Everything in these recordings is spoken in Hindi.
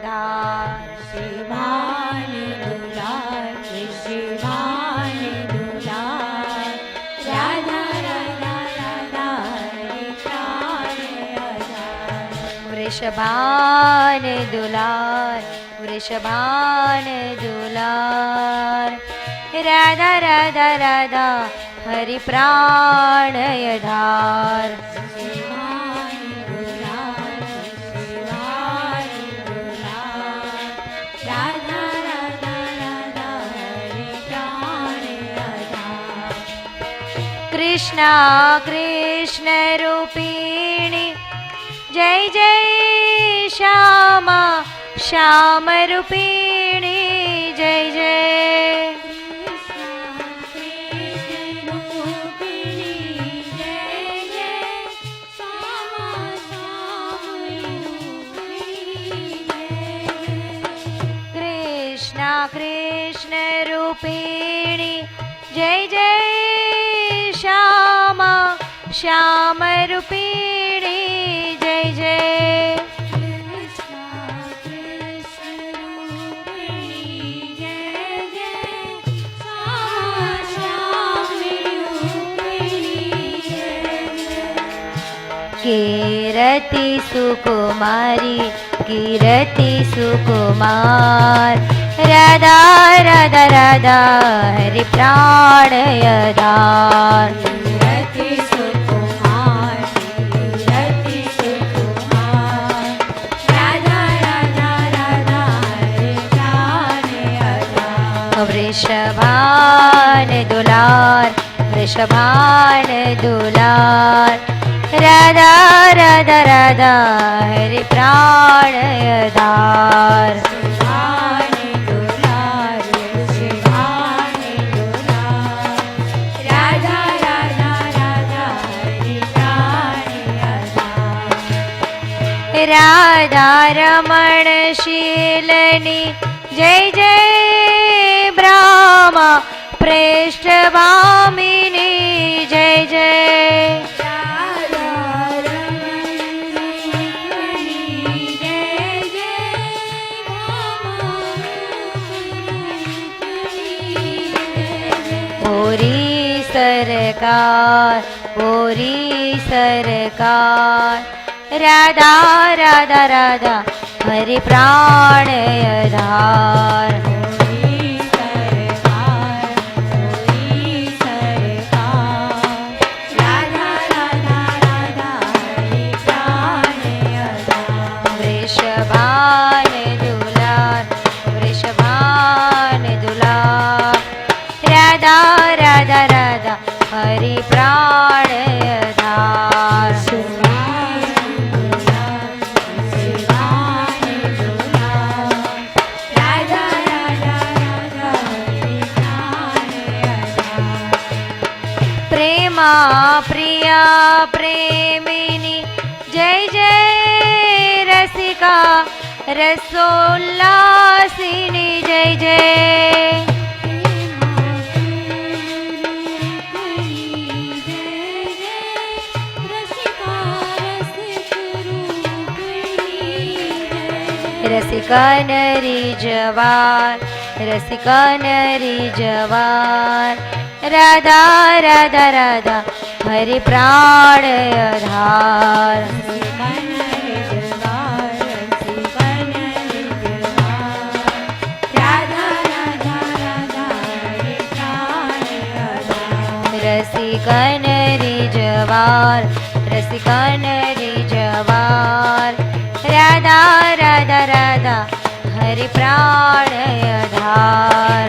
धार शिवान दुलार शिवान दुलार राधा राधा राधा हरे प्राण आधार वृषभान दुलार वृषभान दुलार राधा राधा राधा हरि प्राण आधार कृष्णा कृष्ण रूपिणी जय जय श्यामा श्याम रूपिणी जय जय कृष्णा कृष्ण रूपिणी जय जय श्यामा श्याम रूपिणी जय जय कीरति सुकुमारी कीरति सुकुमार राधा राधा राधा हरि प्राण आधार कीरति सुकुमार कीरति सुकुमार राधा राधा राधा हरे प्राण आधार वृषभान दुलार वृषभान दुलार राधा राधा राधा हरि प्राण आधार शिवान दुलार शिवान दुलार राधा राधा राधा हरे प्राण आधार राधा रमण शीलनी जय जय ब्रह्मा पृष्ठभामिनी जय जय ओरी सरकार राधा राधा राधा हरि प्राण आधार वृषभान दुलार वृषभान दुलार राधा राधा राधा हरि प्राण आधार प्रेमा प्रिया प्रेमिनी जय जय रसिका रसोल्लासिनी जय जय रसिका नरी जवान राधा राधा राधा हरि प्राण आधार रसिका नरी जवान राधा राधा राधा हरि प्राण आधार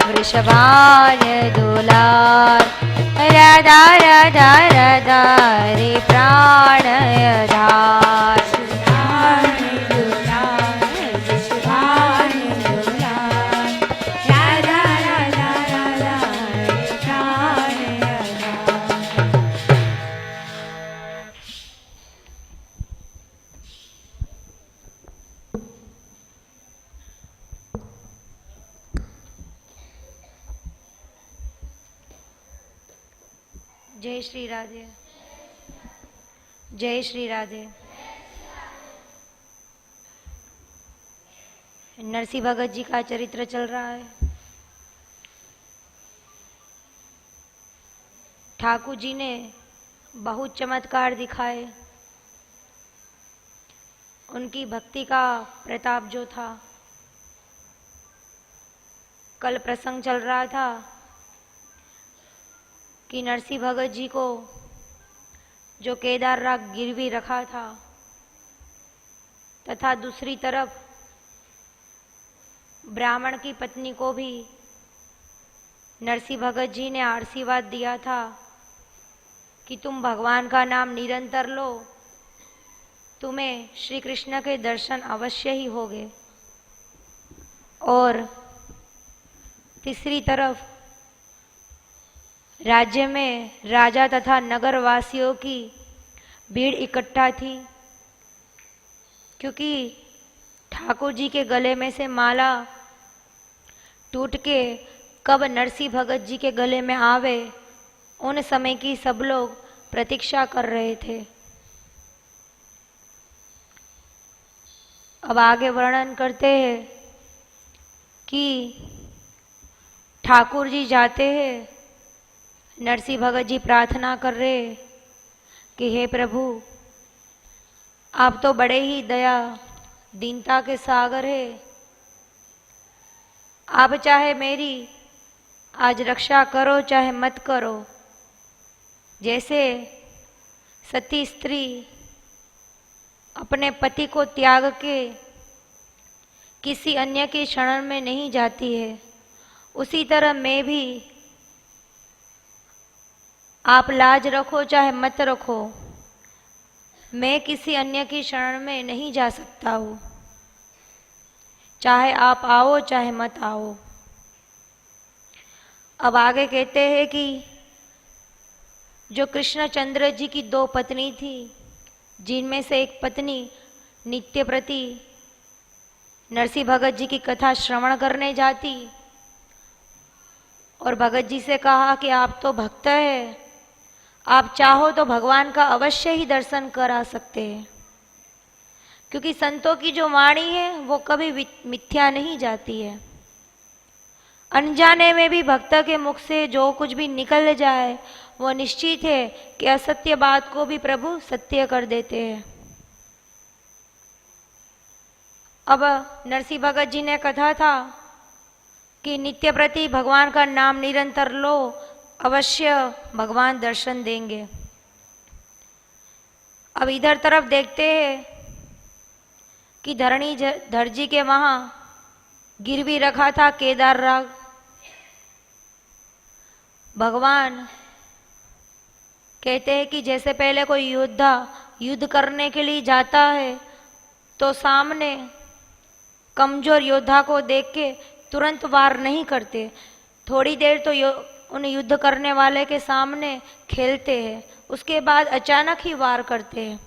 वृषभान दुलार राधा राधा राधा हरि प्राण आधार जय श्री राधे। जय श्री राधे। नरसिंह भगत जी का चरित्र चल रहा है। ठाकुर जी ने बहुत चमत्कार दिखाए। उनकी भक्ति का प्रताप जो था, कल प्रसंग चल रहा था कि नरसिंह भगत जी को जो केदार राग गिरवी रखा था, तथा दूसरी तरफ ब्राह्मण की पत्नी को भी नरसिंह भगत जी ने आशीर्वाद दिया था कि तुम भगवान का नाम निरंतर लो, तुम्हें श्री कृष्ण के दर्शन अवश्य ही होंगे। और तीसरी तरफ राज्य में राजा तथा नगर वासियों की भीड़ इकट्ठा थी, क्योंकि ठाकुर जी के गले में से माला टूट के कब नरसिंह भगत जी के गले में आवे, उन समय की सब लोग प्रतीक्षा कर रहे थे। अब आगे वर्णन करते हैं कि ठाकुर जी जाते हैं, नरसिंह भगत जी प्रार्थना कर रहे कि हे प्रभु, आप तो बड़े ही दया दीनता के सागर है, आप चाहे मेरी आज रक्षा करो चाहे मत करो। जैसे सती स्त्री अपने पति को त्याग के किसी अन्य के शरण में नहीं जाती है, उसी तरह मैं भी, आप लाज रखो चाहे मत रखो, मैं किसी अन्य की शरण में नहीं जा सकता हूँ, चाहे आप आओ चाहे मत आओ। अब आगे कहते हैं कि जो कृष्णचंद्र जी की दो पत्नी थी, जिनमें से एक पत्नी नित्य प्रति नरसिंह भगत जी की कथा श्रवण करने जाती और भगत जी से कहा कि आप तो भक्त है, आप चाहो तो भगवान का अवश्य ही दर्शन करा सकते हैं, क्योंकि संतों की जो वाणी है वो कभी मिथ्या नहीं जाती है। अनजाने में भी भक्त के मुख से जो कुछ भी निकल जाए वो निश्चित है कि असत्य बात को भी प्रभु सत्य कर देते हैं। अब नरसिंह भगत जी ने कहा था कि नित्य प्रति भगवान का नाम निरंतर लो, अवश्य भगवान दर्शन देंगे। अब इधर तरफ देखते हैं कि धरणीधर जी के वहां गिरवी रखा था केदार राग। भगवान कहते हैं कि जैसे पहले कोई योद्धा युद्ध करने के लिए जाता है तो सामने कमजोर योद्धा को देख के तुरंत वार नहीं करते, थोड़ी देर तो उन युद्ध करने वाले के सामने खेलते हैं, उसके बाद अचानक ही वार करते हैं।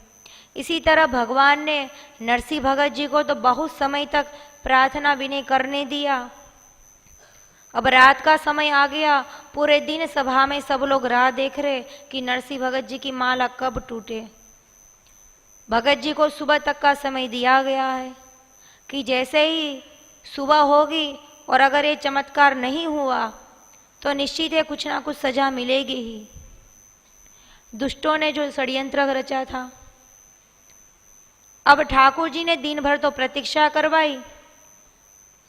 इसी तरह भगवान ने नरसिंह भगत जी को तो बहुत समय तक प्रार्थना भी नहीं करने दिया। अब रात का समय आ गया, पूरे दिन सभा में सब लोग राह देख रहे कि नरसिंह भगत जी की माला कब टूटे। भगत जी को सुबह तक का समय दिया गया है कि जैसे ही सुबह होगी और अगर ये चमत्कार नहीं हुआ तो निश्चित है कुछ ना कुछ सजा मिलेगी ही। दुष्टों ने जो षड्यंत्र रचा था। अब ठाकुर जी ने दिन भर तो प्रतीक्षा करवाई।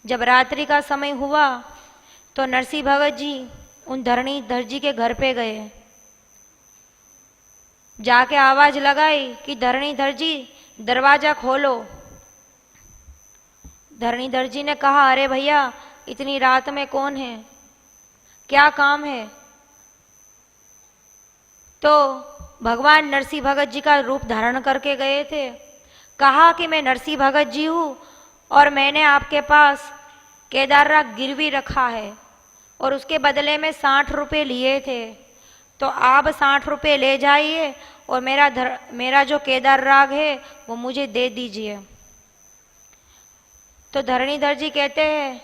जब रात्रि का समय हुआ तो नरसिंह भगत जी उन धरणीधर जी के घर पे गए, जाके आवाज लगाई कि धरणीधर जी दरवाजा खोलो। धरणीधर जी ने कहा, अरे भैया इतनी रात में कौन है, क्या काम है? तो भगवान नरसिंह भगत जी का रूप धारण करके गए थे। कहा कि मैं नरसिंह भगत जी हूँ और मैंने आपके पास केदार राग गिरवी रखा है और उसके बदले में 60 रुपये लिए थे, तो आप 60 रुपये ले जाइए और मेरा जो केदार राग है वो मुझे दे दीजिए। तो धरणीधर जी कहते हैं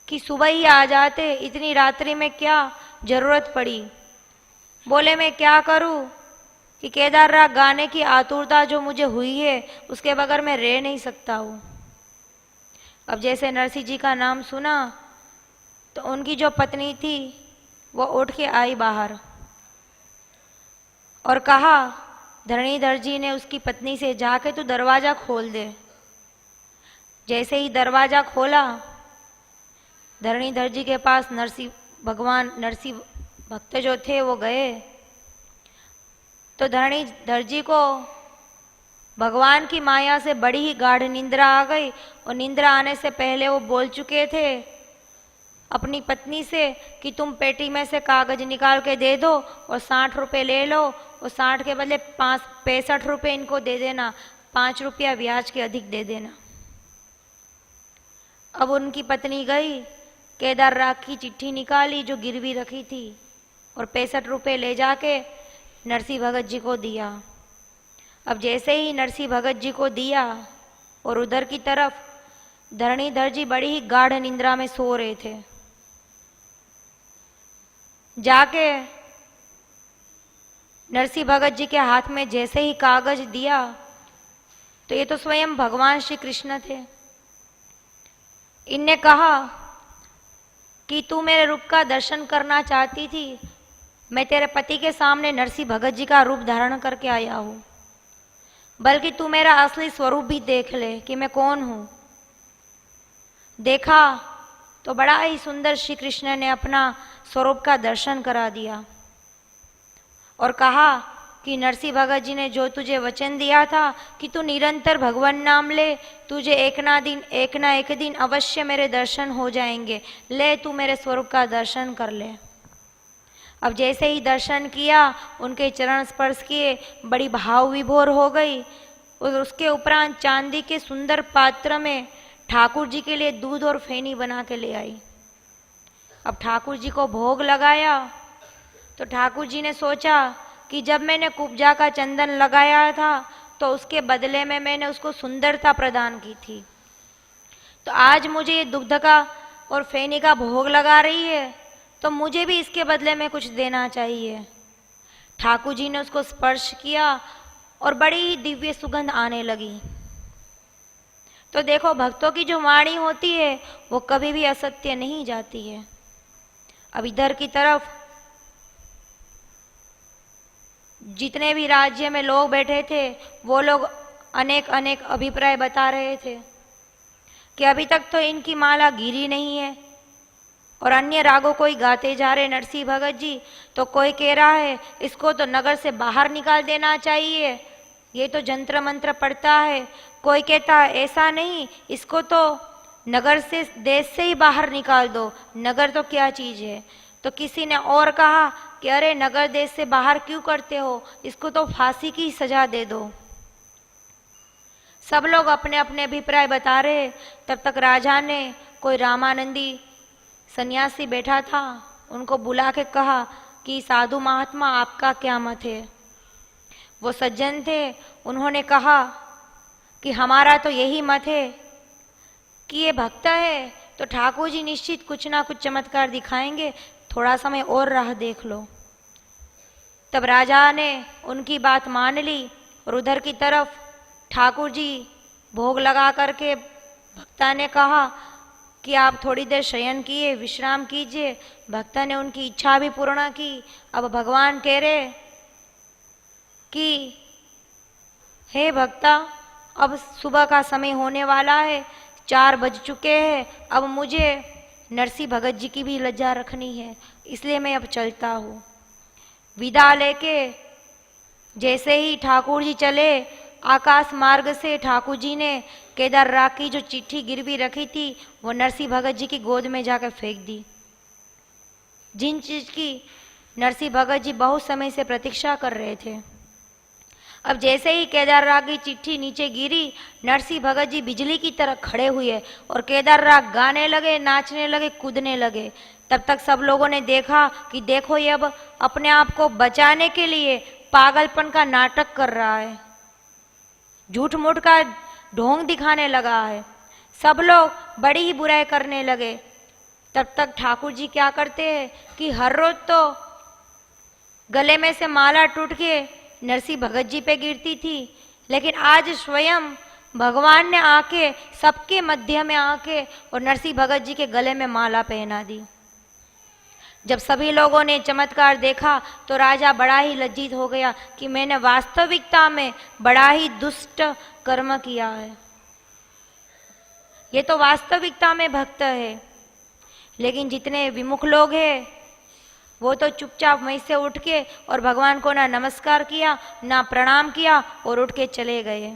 कि सुबह ही आ जाते, इतनी रात्रि में क्या जरूरत पड़ी। बोले मैं क्या करूं कि केदार राग गाने की आतुरता जो मुझे हुई है उसके बगैर मैं रह नहीं सकता हूँ। अब जैसे नरसिंह जी का नाम सुना तो उनकी जो पत्नी थी वो उठ के आई बाहर और कहा, धरणीधर जी ने उसकी पत्नी से जाके तू दरवाजा खोल दे। जैसे ही दरवाजा खोला, धरणीधर जी के पास नरसिंह भक्त जो थे वो गए तो धरणीधर जी को भगवान की माया से बड़ी ही गाढ़ निंद्रा आ गई और निंद्रा आने से पहले वो बोल चुके थे अपनी पत्नी से कि तुम पेटी में से कागज निकाल के दे दो और 60 रुपये ले लो और 60 के बदले 65 रुपये इनको दे देना, 5 रुपया ब्याज के अधिक दे देना। अब उनकी पत्नी गई, केदार राग की चिट्ठी निकाली जो गिरवी रखी थी और 65 रुपये ले जाके नरसिंह भगत जी को दिया। अब जैसे ही नरसिंह भगत जी को दिया और उधर की तरफ धरणीधर जी बड़ी ही गाढ़ निंद्रा में सो रहे थे, जाके नरसिंह भगत जी के हाथ में जैसे ही कागज दिया तो ये तो स्वयं भगवान श्री कृष्ण थे। इनने कहा कि तू मेरे रूप का दर्शन करना चाहती थी, मैं तेरे पति के सामने नरसिंह भगत जी का रूप धारण करके आया हूँ, बल्कि तू मेरा असली स्वरूप भी देख ले कि मैं कौन हूँ। देखा तो बड़ा ही सुंदर श्री कृष्ण ने अपना स्वरूप का दर्शन करा दिया और कहा कि नरसिंह भगत जी ने जो तुझे वचन दिया था कि तू निरंतर भगवान नाम ले, तुझे एक ना एक दिन अवश्य मेरे दर्शन हो जाएंगे, ले तू मेरे स्वरूप का दर्शन कर ले। अब जैसे ही दर्शन किया, उनके चरण स्पर्श किए, बड़ी भाव विभोर हो गई और उसके उपरांत चांदी के सुंदर पात्र में ठाकुर जी के लिए दूध और फेनी बना के ले आई। अब ठाकुर जी को भोग लगाया तो ठाकुर जी ने सोचा कि जब मैंने कुब्जा का चंदन लगाया था तो उसके बदले में मैंने उसको सुंदरता प्रदान की थी, तो आज मुझे ये दुग्ध का और फेनी का भोग लगा रही है तो मुझे भी इसके बदले में कुछ देना चाहिए। ठाकुर जी ने उसको स्पर्श किया और बड़ी ही दिव्य सुगंध आने लगी। तो देखो, भक्तों की जो वाणी होती है वो कभी भी असत्य नहीं जाती है। अब इधर की तरफ जितने भी राज्य में लोग बैठे थे वो लोग अनेक अनेक अभिप्राय बता रहे थे कि अभी तक तो इनकी माला गिरी नहीं है और अन्य रागों को ही गाते जा रहे नरसिंह भगत जी। तो कोई कह रहा है इसको तो नगर से बाहर निकाल देना चाहिए, ये तो जंत्र मंत्र पड़ता है। कोई कहता है ऐसा नहीं, इसको तो नगर से देश से ही बाहर निकाल दो, नगर तो क्या चीज़ है। तो किसी ने और कहा कि अरे नगर देश से बाहर क्यों करते हो, इसको तो फांसी की सजा दे दो। सब लोग अपने अपने अभिप्राय बता रहे। तब तक राजा ने कोई रामानंदी सन्यासी बैठा था, उनको बुला के कहा कि साधु महात्मा आपका क्या मत है। वो सज्जन थे, उन्होंने कहा कि हमारा तो यही मत है कि ये भक्त है तो ठाकुर जी निश्चित कुछ ना कुछ चमत्कार दिखाएंगे, थोड़ा समय और राह देख लो। तब राजा ने उनकी बात मान ली और उधर की तरफ ठाकुर जी भोग लगा करके भक्ता ने कहा कि आप थोड़ी देर शयन किए, विश्राम कीजिए। भक्ता ने उनकी इच्छा भी पूर्ण की। अब भगवान कह रहे कि हे भक्ता, अब सुबह का समय होने वाला है, 4 बज चुके हैं, अब मुझे नरसिंह भगत जी की भी लज्जा रखनी है, इसलिए मैं अब चलता हूँ। विदा लेके जैसे ही ठाकुर जी चले, आकाश मार्ग से ठाकुर जी ने केदार राग की जो चिट्ठी गिरवी रखी थी वो नरसिंह भगत जी की गोद में जाकर फेंक दी, जिन चीज की नरसिंह भगत जी बहुत समय से प्रतीक्षा कर रहे थे। अब जैसे ही केदार राग की चिट्ठी नीचे गिरी, नरसिंह भगत जी बिजली की तरह खड़े हुए और केदार राग गाने लगे, नाचने लगे, कूदने लगे। तब तक सब लोगों ने देखा कि देखो ये अब अपने आप को बचाने के लिए पागलपन का नाटक कर रहा है, झूठ मूठ का ढोंग दिखाने लगा है। सब लोग बड़ी ही बुराई करने लगे। तब तक ठाकुर जी क्या करते हैं कि हर रोज तो गले में से माला टूट के नरसिंह भगत जी पे गिरती थी, लेकिन आज स्वयं भगवान ने आके सबके मध्य में आके और नरसिंह भगत जी के गले में माला पहना दी। जब सभी लोगों ने चमत्कार देखा तो राजा बड़ा ही लज्जित हो गया कि मैंने वास्तविकता में बड़ा ही दुष्ट कर्म किया है। ये तो वास्तविकता में भक्त है, लेकिन जितने विमुख लोग हैं वो तो चुपचाप वहीं से उठ के और भगवान को ना नमस्कार किया ना प्रणाम किया और उठ के चले गए।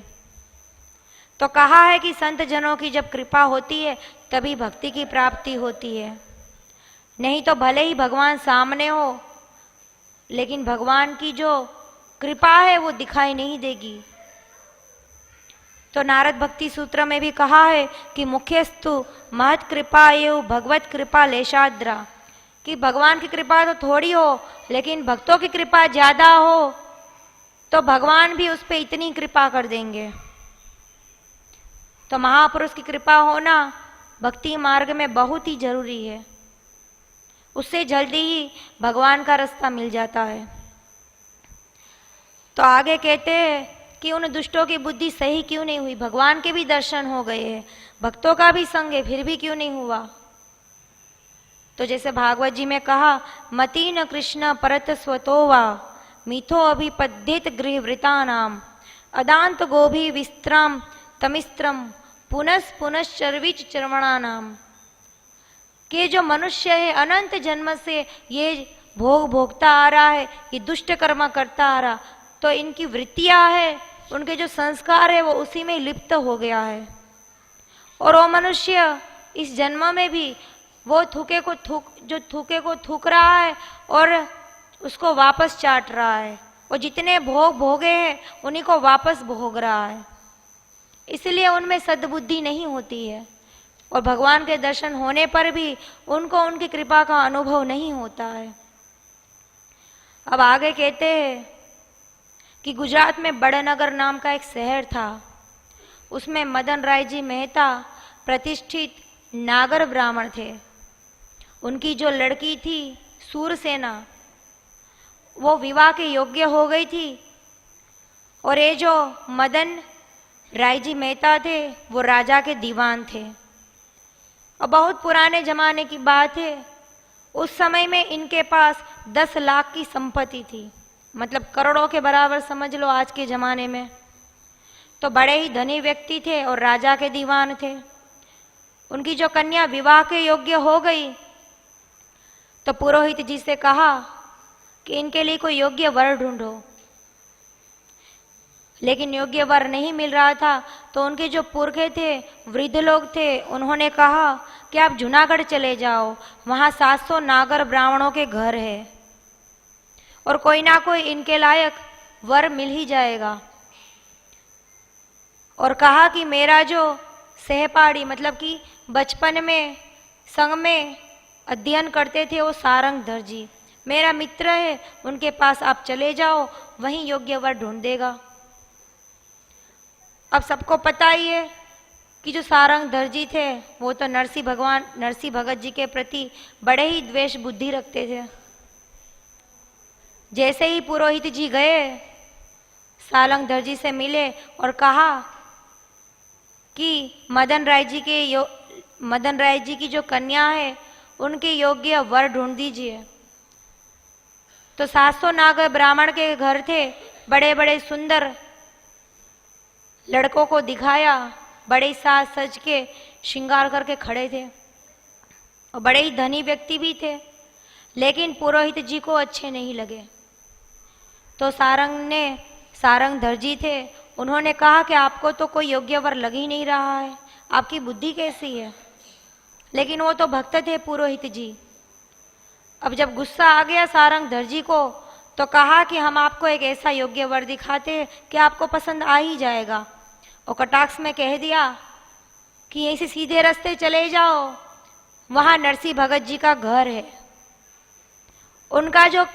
तो कहा है कि संत जनों की जब कृपा होती है तभी भक्ति की प्राप्ति होती है, नहीं तो भले ही भगवान सामने हो लेकिन भगवान की जो कृपा है वो दिखाई नहीं देगी। तो नारद भक्ति सूत्र में भी कहा है कि मुख्यस्तु महत कृपा एव भगवत कृपा लेशाद्रा, कि भगवान की कृपा तो थोड़ी हो लेकिन भक्तों की कृपा ज्यादा हो तो भगवान भी उस पर इतनी कृपा कर देंगे। तो महापुरुष की कृपा होना भक्ति मार्ग में बहुत ही जरूरी है, उससे जल्दी ही भगवान का रास्ता मिल जाता है। तो आगे कहते हैं कि उन दुष्टों की बुद्धि सही क्यों नहीं हुई, भगवान के भी दर्शन हो गए हैं, भक्तों का भी संग है, फिर भी क्यों नहीं हुआ। तो जैसे भागवत जी में कहा, मति न कृष्ण परत स्वतो वा मिथो अभिपद्येत गृहवृता नाम अदांत गोभी विस्त्राम तमिस्त्रम पुनस् पुनश्चर्विच चर्वणा नाम, कि जो मनुष्य है अनंत जन्म से ये भोग भोगता आ रहा है, ये दुष्ट कर्म करता आ रहा, तो इनकी वृत्तियां है, उनके जो संस्कार है वो उसी में लिप्त हो गया है। और वो मनुष्य इस जन्म में भी वो थूके को थूक रहा है और उसको वापस चाट रहा है, और जितने भोग भोगे हैं उन्हीं को वापस भोग रहा है, इसलिए उनमें सद्बुद्धि नहीं होती है और भगवान के दर्शन होने पर भी उनको उनकी कृपा का अनुभव नहीं होता है। अब आगे कहते हैं कि गुजरात में बड़नगर नाम का एक शहर था, उसमें मदन राय जी मेहता प्रतिष्ठित नागर ब्राह्मण थे। उनकी जो लड़की थी सूरसेना, वो विवाह के योग्य हो गई थी, और ये जो मदन राय जी मेहता थे वो राजा के दीवान थे। और बहुत पुराने जमाने की बात है, उस समय में इनके पास 10 लाख की संपत्ति थी, मतलब करोड़ों के बराबर समझ लो आज के जमाने में। तो बड़े ही धनी व्यक्ति थे और राजा के दीवान थे। उनकी जो कन्या विवाह के योग्य हो गई तो पुरोहित जी से कहा कि इनके लिए कोई योग्य वर ढूंढो, लेकिन योग्य वर नहीं मिल रहा था। तो उनके जो पुरखे थे, वृद्ध लोग थे, उन्होंने कहा कि आप जूनागढ़ चले जाओ, वहाँ 700 नागर ब्राह्मणों के घर है और कोई ना कोई इनके लायक वर मिल ही जाएगा। और कहा कि मेरा जो सहपाठी, मतलब कि बचपन में संग में अध्ययन करते थे, वो सारंगधर जी मेरा मित्र है, उनके पास आप चले जाओ, वहीं योग्य वर ढूंढ देगा। अब सबको पता ही है कि जो सारंगधर जी थे वो तो नरसिंह भगत जी के प्रति बड़े ही द्वेष बुद्धि रखते थे। जैसे ही पुरोहित जी गए, सारंगधर जी से मिले और कहा कि मदन राय जी की जो कन्या है उनके योग्य वर ढूंढ दीजिए। तो 700 नागर ब्राह्मण के घर थे, बड़े बड़े सुंदर लड़कों को दिखाया, बड़े साज सज के श्रृंगार करके खड़े थे और बड़े ही धनी व्यक्ति भी थे, लेकिन पुरोहित जी को अच्छे नहीं लगे। तो सारंगधर जी थे, उन्होंने कहा कि आपको तो कोई योग्य वर लग ही नहीं रहा है, आपकी बुद्धि कैसी है। लेकिन वो तो भक्त थे पुरोहित जी। अब जब गुस्सा आ गया सारंगधर जी को, तो कहा कि हम आपको एक ऐसा योग्य वर दिखाते हैं कि आपको पसंद आ ही जाएगा। और कटाक्ष में कह दिया कि ऐसे सीधे रास्ते चले जाओ, वहाँ नरसिंह भगत जी का घर है, उनका जो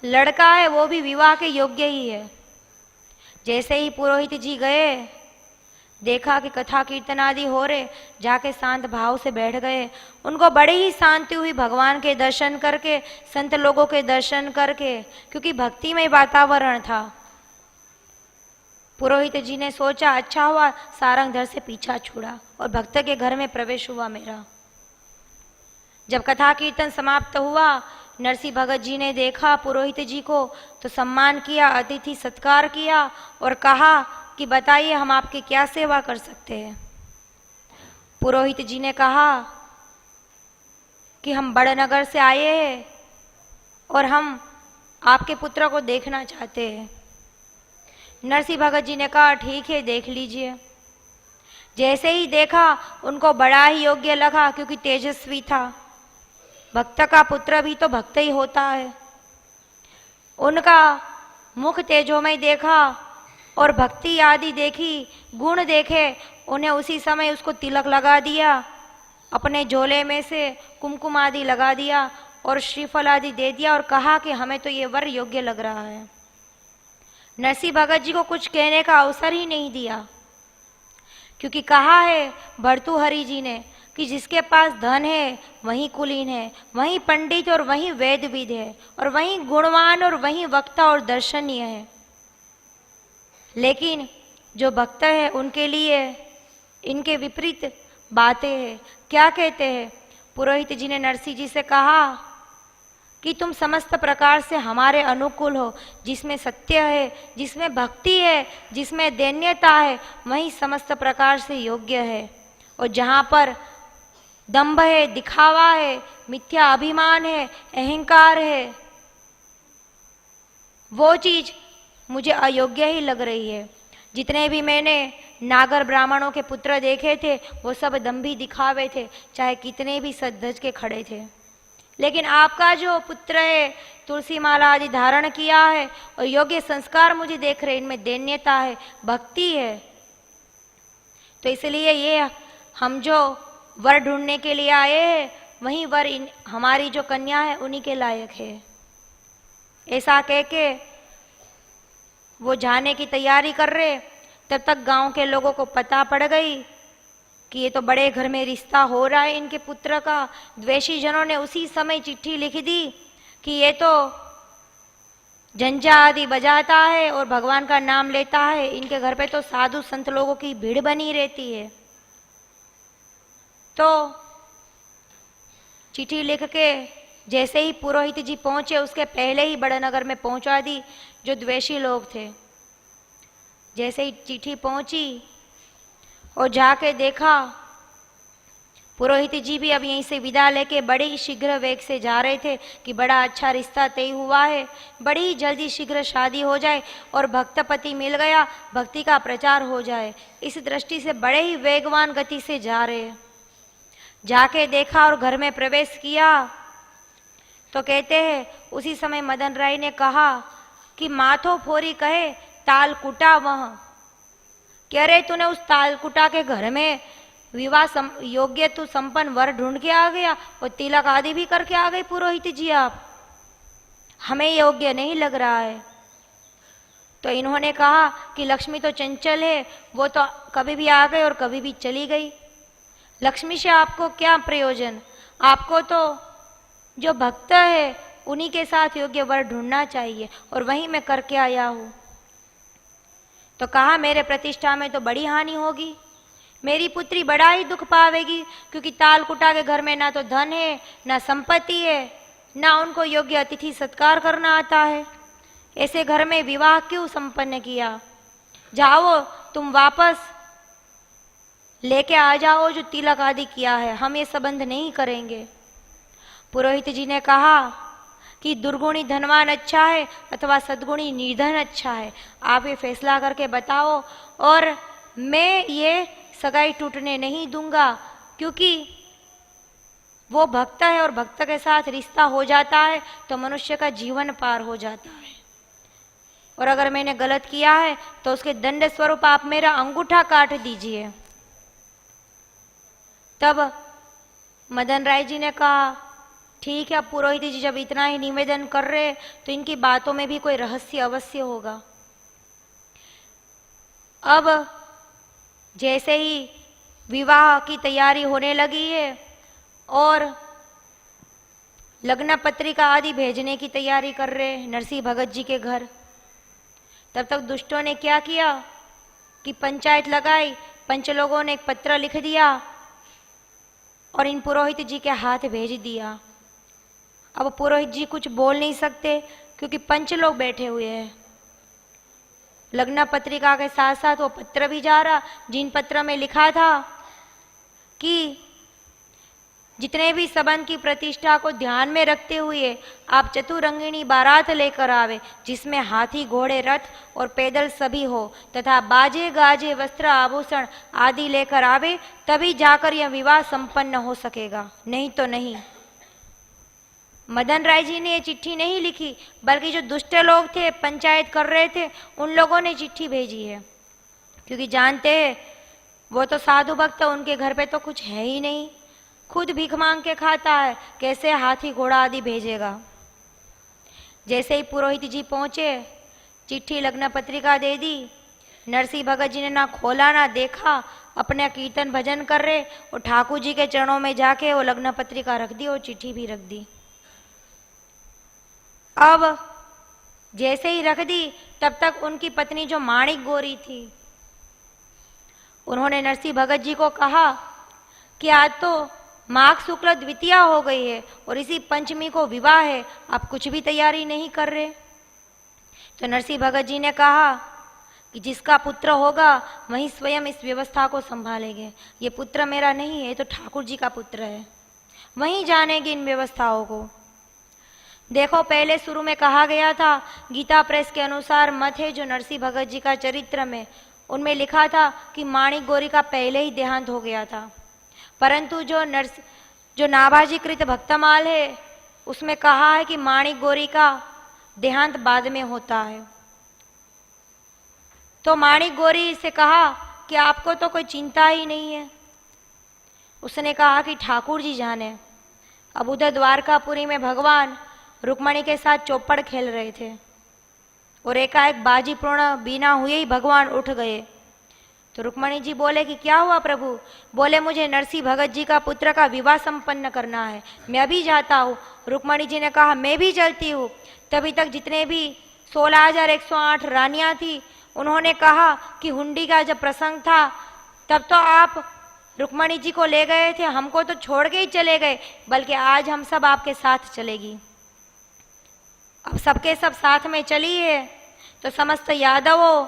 लड़का है वो भी विवाह के योग्य ही है। जैसे ही पुरोहित जी गए, देखा कि कथा कीर्तन आदि हो रहे, जाके शांत भाव से बैठ गए। उनको बड़ी ही शांति हुई भगवान के दर्शन करके, संत लोगों के दर्शन करके, क्योंकि भक्तिमय वातावरण था। पुरोहित जी ने सोचा अच्छा हुआ सारंगधर से पीछा छुड़ा और भक्त के घर में प्रवेश हुआ मेरा। जब कथा कीर्तन समाप्त हुआ, नरसिंह भगत जी ने देखा पुरोहित जी को तो सम्मान किया, अतिथि सत्कार किया और कहा कि बताइए हम आपकी क्या सेवा कर सकते हैं। पुरोहित जी ने कहा कि हम बड़नगर से आए हैं और हम आपके पुत्र को देखना चाहते हैं। नरसिंह भगत जी ने कहा ठीक है, देख लीजिए। जैसे ही देखा उनको बड़ा ही योग्य लगा, क्योंकि तेजस्वी था। भक्त का पुत्र भी तो भक्त ही होता है। उनका मुख तेजोमय देखा और भक्ति आदि देखी, गुण देखे, उन्हें उसी समय उसको तिलक लगा दिया, अपने झोले में से कुमकुम आदि लगा दिया और श्रीफल आदि दे दिया और कहा कि हमें तो ये वर योग्य लग रहा है। नरसिंह भगत जी को कुछ कहने का अवसर ही नहीं दिया, क्योंकि कहा है भर्तृहरि जी ने कि जिसके पास धन है वही कुलीन है, वही पंडित और वही वेदविद है, और वही गुणवान और वही वक्ता और दर्शनीय है। लेकिन जो भक्त है उनके लिए इनके विपरीत बातें हैं। क्या कहते हैं? पुरोहित जी ने नरसिंह जी से कहा कि तुम समस्त प्रकार से हमारे अनुकूल हो। जिसमें सत्य है, जिसमें भक्ति है, जिसमें दैन्यता है, वही समस्त प्रकार से योग्य है। और जहाँ पर दंभ है, दिखावा है, मिथ्या अभिमान है, अहंकार है, वो चीज मुझे अयोग्य ही लग रही है। जितने भी मैंने नागर ब्राह्मणों के पुत्र देखे थे वो सब दंभी दिखावे थे, चाहे कितने भी सज के खड़े थे। लेकिन आपका जो पुत्र है तुलसी माला आदि धारण किया है और योग्य संस्कार मुझे देख रहे, इनमें दैन्यता है, भक्ति है। तो इसलिए ये हम जो वर ढूंढने के लिए आए हैं वही वर हमारी जो कन्या है उन्हीं के लायक है। ऐसा कह के वो जाने की तैयारी कर रहे, तब तक गांव के लोगों को पता पड़ गई कि ये तो बड़े घर में रिश्ता हो रहा है इनके पुत्र का। द्वेषी जनों ने उसी समय चिट्ठी लिख दी कि ये तो झंझा आदि बजाता है और भगवान का नाम लेता है, इनके घर पे तो साधु संत लोगों की भीड़ बनी रहती है। तो चिट्ठी लिख के जैसे ही पुरोहित जी पहुंचे उसके पहले ही बड़नगर में पहुंचा दी जो द्वेषी लोग थे। जैसे ही चिट्ठी पहुंची और जाके देखा, पुरोहित जी भी अब यहीं से विदा लेके बड़े ही शीघ्र वेग से जा रहे थे कि बड़ा अच्छा रिश्ता तय हुआ है, बड़ी ही जल्दी शीघ्र शादी हो जाए और भक्तपति मिल गया, भक्ति का प्रचार हो जाए। इस दृष्टि से बड़े ही वेगवान गति से जा रहे। जाके देखा और घर में प्रवेश किया तो कहते हैं उसी समय मदन राय ने कहा कि माथो फोरी कहे ताल कुटा वह। कह रहे तूने उस तालकुटा के घर में विवाह योग्य तू संपन्न वर ढूंढ के आ गया और तिलक आदि भी करके आ गए पुरोहित जी आप, हमें योग्य नहीं लग रहा है। तो इन्होंने कहा कि लक्ष्मी तो चंचल है, वो तो कभी भी आ गई और कभी भी चली गई। लक्ष्मी से आपको क्या प्रयोजन? आपको तो जो भक्त है उन्हीं के साथ योग्य वर ढूंढना चाहिए और वही मैं करके आया हूं। तो कहा मेरे प्रतिष्ठा में तो बड़ी हानि होगी, मेरी पुत्री बड़ा ही दुख पावेगी, क्योंकि तालकुटा के घर में ना तो धन है, ना संपत्ति है, ना उनको योग्य अतिथि सत्कार करना आता है। ऐसे घर में विवाह क्यों संपन्न किया? जाओ तुम वापस लेके आ जाओ जो तिलक आदि किया है, हम ये संबंध नहीं करेंगे। पुरोहित जी ने कहा कि दुर्गुणी धनवान अच्छा है अथवा सद्गुणी निर्धन अच्छा है, आप ये फैसला करके बताओ और मैं ये सगाई टूटने नहीं दूंगा, क्योंकि वो भक्त है और भक्त के साथ रिश्ता हो जाता है तो मनुष्य का जीवन पार हो जाता है। और अगर मैंने गलत किया है तो उसके दंड स्वरूप आप मेरा अंगूठा काट दीजिए। तब मदन राय जी ने कहा ठीक है, अब पुरोहित जी जब इतना ही निवेदन कर रहे तो इनकी बातों में भी कोई रहस्य अवश्य होगा। अब जैसे ही विवाह की तैयारी होने लगी है और लग्न पत्रिका आदि भेजने की तैयारी कर रहे हैं नरसिंह भगत जी के घर, तब तक दुष्टों ने क्या किया कि पंचायत लगाई। पंच लोगों ने एक पत्र लिख दिया और इन पुरोहित जी के हाथ भेज दिया। अब पुरोहित जी कुछ बोल नहीं सकते क्योंकि पंच लोग बैठे हुए हैं। लग्न पत्रिका के साथ साथ वो पत्र भी जा रहा, जिन पत्र में लिखा था कि जितने भी संबंध की प्रतिष्ठा को ध्यान में रखते हुए आप चतुरंगिणी बारात लेकर आवे, जिसमें हाथी घोड़े रथ और पैदल सभी हो, तथा बाजे गाजे वस्त्र आभूषण आदि लेकर आवे, तभी जाकर यह विवाह संपन्न हो सकेगा, नहीं तो नहीं। मदन राय जी ने ये चिट्ठी नहीं लिखी, बल्कि जो दुष्ट लोग थे पंचायत कर रहे थे उन लोगों ने चिट्ठी भेजी है, क्योंकि जानते हैं वो तो साधु भक्त, उनके घर पे तो कुछ है ही नहीं, खुद भीख मांग के खाता है, कैसे हाथी घोड़ा आदि भेजेगा। जैसे ही पुरोहित जी पहुंचे, चिट्ठी लग्न पत्रिका दे दी। नरसिंह भगत जी ने ना खोला ना देखा, अपना कीर्तन भजन कर रहे और ठाकुर जी के चरणों में जाके वो लग्न पत्रिका रख दी और चिट्ठी भी रख दी। अब जैसे ही रख दी, तब तक उनकी पत्नी जो माणिक गोरी थी, उन्होंने नरसिंह भगत जी को कहा कि आज तो माघ शुक्ल द्वितीया हो गई है और इसी पंचमी को विवाह है, आप कुछ भी तैयारी नहीं कर रहे। तो नरसिंह भगत जी ने कहा कि जिसका पुत्र होगा वही स्वयं इस व्यवस्था को संभालेंगे, ये पुत्र मेरा नहीं है, ये तो ठाकुर जी का पुत्र है, वहीं जानेंगे इन व्यवस्थाओं को। देखो, पहले शुरू में कहा गया था, गीता प्रेस के अनुसार मत है जो नरसिंह भगत जी का चरित्र में, उनमें लिखा था कि माणिक गोरी का पहले ही देहांत हो गया था, परंतु जो नाभाजीकृत भक्तमाल है उसमें कहा है कि माणिक गोरी का देहांत बाद में होता है। तो माणिक गोरी से कहा कि आपको तो कोई चिंता ही नहीं है। उसने कहा कि ठाकुर जी जाने। अब उधर द्वारकापुरी में भगवान रुक्मणी के साथ चौपड़ खेल रहे थे और एकाएक बाजी पूर्ण बिना हुए ही भगवान उठ गए। तो रुक्मणी जी बोले कि क्या हुआ प्रभु? बोले मुझे नरसिंह भगत जी का पुत्र का विवाह संपन्न करना है, मैं अभी जाता हूँ। रुक्मणी जी ने कहा मैं भी चलती हूँ। तभी तक जितने भी 16,108 रानियां थी, उन्होंने कहा कि हुंडी का जब प्रसंग था तब तो आप रुक्मणी जी को ले गए थे, हमको तो छोड़ के ही चले गए, बल्कि आज हम सब आपके साथ चलेगी। अब सबके सब साथ में चली है तो समस्त यादवों,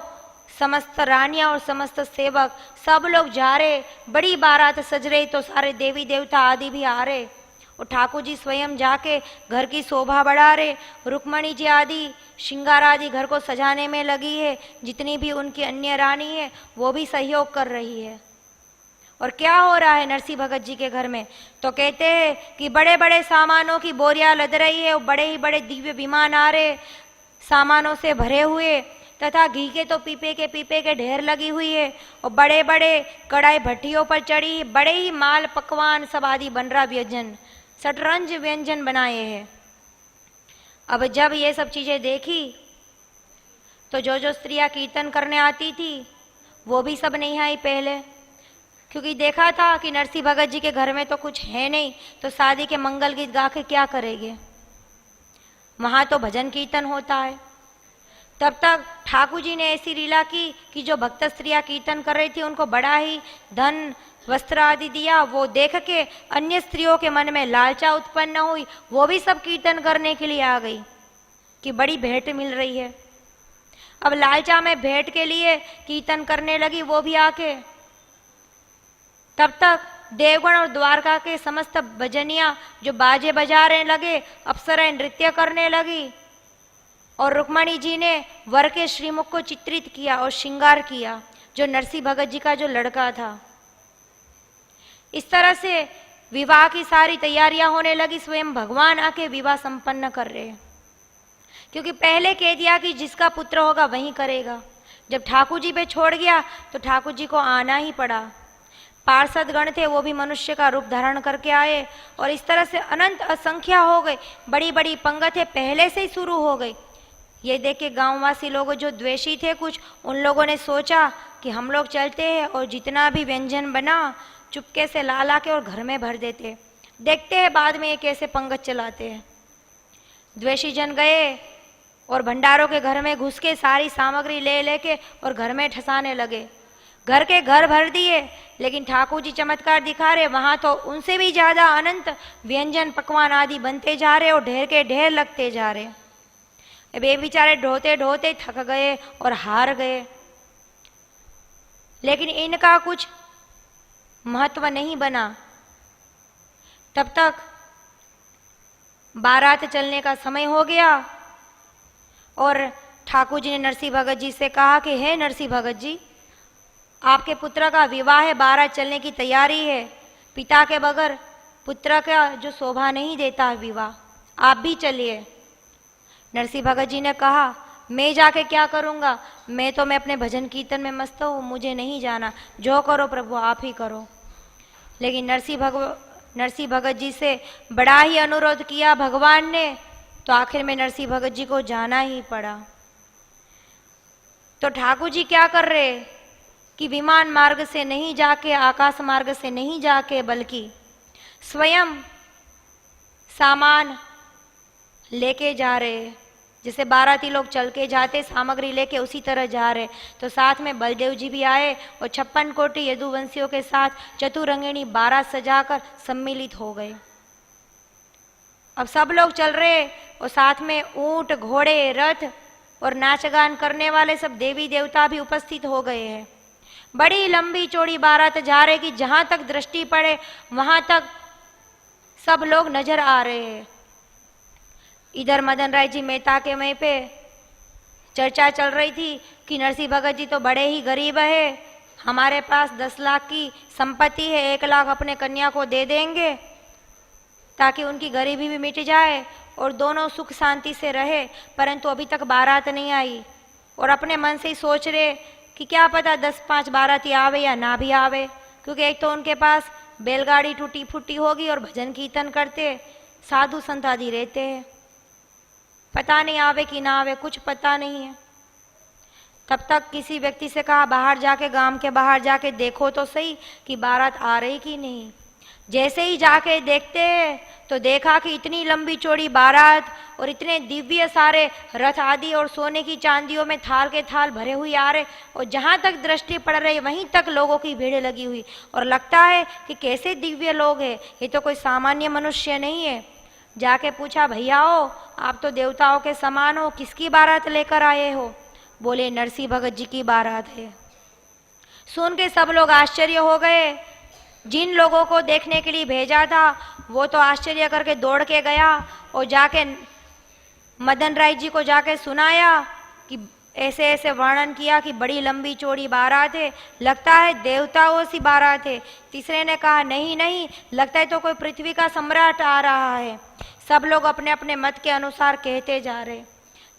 समस्त रानियां और समस्त सेवक सब लोग जा रहे, बड़ी बारात सज रही, तो सारे देवी देवता आदि भी आ रहे और ठाकुर जी स्वयं जाके घर की शोभा बढ़ा रहे। रुक्मणी जी आदि श्रृंगार आदि घर को सजाने में लगी है, जितनी भी उनकी अन्य रानी है वो भी सहयोग कर रही है। और क्या हो रहा है नरसिंह भगत जी के घर में? तो कहते हैं कि बड़े बड़े सामानों की बोरियां लद रही है और बड़े ही बड़े दिव्य विमान आ रहे सामानों से भरे हुए, तथा घी के तो पीपे के ढेर लगी हुई है और बड़े बड़े कढ़ाई भट्टियों पर चढ़ी, बड़े ही माल पकवान सब आदि बन रहा, व्यंजन शतरंज व्यंजन बनाए हैं। अब जब ये सब चीजें देखी तो जो स्त्रियां कीर्तन करने आती थी वो भी सब नहीं आई पहले, क्योंकि देखा था कि नरसिंह भगत जी के घर में तो कुछ है नहीं, तो शादी के मंगल गीत गा के क्या करेंगे, वहां तो भजन कीर्तन होता है। तब तक ठाकुर जी ने ऐसी लीला की कि जो भक्त स्त्रियां कीर्तन कर रही थी उनको बड़ा ही धन वस्त्र आदि दिया। वो देख के अन्य स्त्रियों के मन में लालसा उत्पन्न हुई, वो भी सब कीर्तन करने के लिए आ गई कि बड़ी भेंट मिल रही है। अब लालचा में भेंट के लिए कीर्तन करने लगी वो भी आके। तब तक देवगण और द्वारका के समस्त भजनिया जो बाजे बजाने लगे, अप्सराएं नृत्य करने लगी और रुक्मणी जी ने वर के श्रीमुख को चित्रित किया और श्रृंगार किया, जो नरसिंह भगत जी का जो लड़का था। इस तरह से विवाह की सारी तैयारियां होने लगी, स्वयं भगवान आके विवाह संपन्न कर रहे हैं, क्योंकि पहले कह दिया कि जिसका पुत्र होगा वही करेगा। जब ठाकुर जी पे छोड़ गया तो ठाकुर जी को आना ही पड़ा। पार्षद गण थे वो भी मनुष्य का रूप धारण करके आए और इस तरह से अनंत असंख्या हो गए, बड़ी बड़ी पंगतें पहले से ही शुरू हो गई। ये देख के गाँववासी लोग जो द्वेषी थे कुछ, उन लोगों ने सोचा कि हम लोग चलते हैं और जितना भी व्यंजन बना चुपके से ला ला के और घर में भर देते, देखते हैं बाद में ये कैसे पंगत चलाते हैं। द्वेषी जन गए और भंडारों के घर में घुस के सारी सामग्री ले लेके और घर में ठसाने लगे। घर के घर भर दिए, लेकिन ठाकुर जी चमत्कार दिखा रहे, वहां तो उनसे भी ज्यादा अनंत व्यंजन पकवान आदि बनते जा रहे और ढेर के ढेर लगते जा रहे। अब ये बेचारे ढोते ढोते थक गए और हार गए, लेकिन इनका कुछ महत्व नहीं बना। तब तक बारात चलने का समय हो गया और ठाकुर जी ने नरसिंह भगत जी से कहा कि हे नरसिंह भगत जी, आपके पुत्र का विवाह है, बारात चलने की तैयारी है, पिता के बगैर पुत्र का जो शोभा नहीं देता विवाह, आप भी चलिए। नरसिंह भगत जी ने कहा मैं जाके क्या करूँगा, मैं अपने भजन कीर्तन में मस्त हूँ, मुझे नहीं जाना, जो करो प्रभु आप ही करो। लेकिन नरसिंह भगत जी से बड़ा ही अनुरोध किया भगवान ने, तो आखिर में नरसिंह भगत जी को जाना ही पड़ा। तो ठाकुर जी क्या कर रहे कि विमान मार्ग से नहीं जाके, आकाश मार्ग से नहीं जाके, बल्कि स्वयं सामान लेके जा रहे। जैसे बाराती लोग चल के जाते सामग्री लेके, उसी तरह जा रहे। तो साथ में बलदेव जी भी आए और 56 कोटि यदुवंशियों के साथ चतुरंगिणी बारात सजाकर सम्मिलित हो गए। अब सब लोग चल रहे और साथ में ऊंट, घोड़े, रथ और नाच गान करने वाले सब देवी देवता भी उपस्थित हो गए हैं। बड़ी लंबी चौड़ी बारात जा रहे कि जहां तक दृष्टि पड़े वहां तक सब लोग नजर आ रहे हैं। इधर मदन राय जी मेहता के मई पे चर्चा चल रही थी कि नरसिंह भगत जी तो बड़े ही गरीब है, हमारे पास 10 लाख की संपत्ति है, 1 लाख अपने कन्या को दे देंगे ताकि उनकी गरीबी भी मिट जाए और दोनों सुख शांति से रहे। परंतु अभी तक बारात नहीं आई और अपने मन से ही सोच रहे कि क्या पता 10-5 बाराती आवे या ना भी आवे, क्योंकि एक तो उनके पास बैलगाड़ी टूटी फूटी होगी और भजन कीर्तन करते साधु संत आदि रहते हैं, पता नहीं आवे कि ना आवे, कुछ पता नहीं है। तब तक किसी व्यक्ति से कहा बाहर जाके, गांव के बाहर जाके देखो तो सही कि बारात आ रही कि नहीं। जैसे ही जाके देखते हैं तो देखा कि इतनी लंबी चौड़ी बारात और इतने दिव्य सारे रथ आदि और सोने की चांदियों में थाल के थाल भरे हुए आ रहे और जहां तक दृष्टि पड़ रही वहीं तक लोगों की भीड़ लगी हुई और लगता है कि कैसे दिव्य लोग हैं, ये तो कोई सामान्य मनुष्य नहीं है। जाके पूछा भैयाओ आप तो देवताओं के समान हो, किसकी बारात लेकर आए हो? बोले नरसिंह भगत जी की बारात है। सुन के सब लोग आश्चर्य हो गए। जिन लोगों को देखने के लिए भेजा था वो तो आश्चर्य करके दौड़ के गया और जाके मदन राय जी को जाके सुनाया कि ऐसे ऐसे वर्णन किया कि बड़ी लंबी चौड़ी बारात है, लगता है देवताओं सी बारात है। तीसरे ने कहा नहीं नहीं, लगता है तो कोई पृथ्वी का सम्राट आ रहा है। सब लोग अपने अपने मत के अनुसार कहते जा रहे।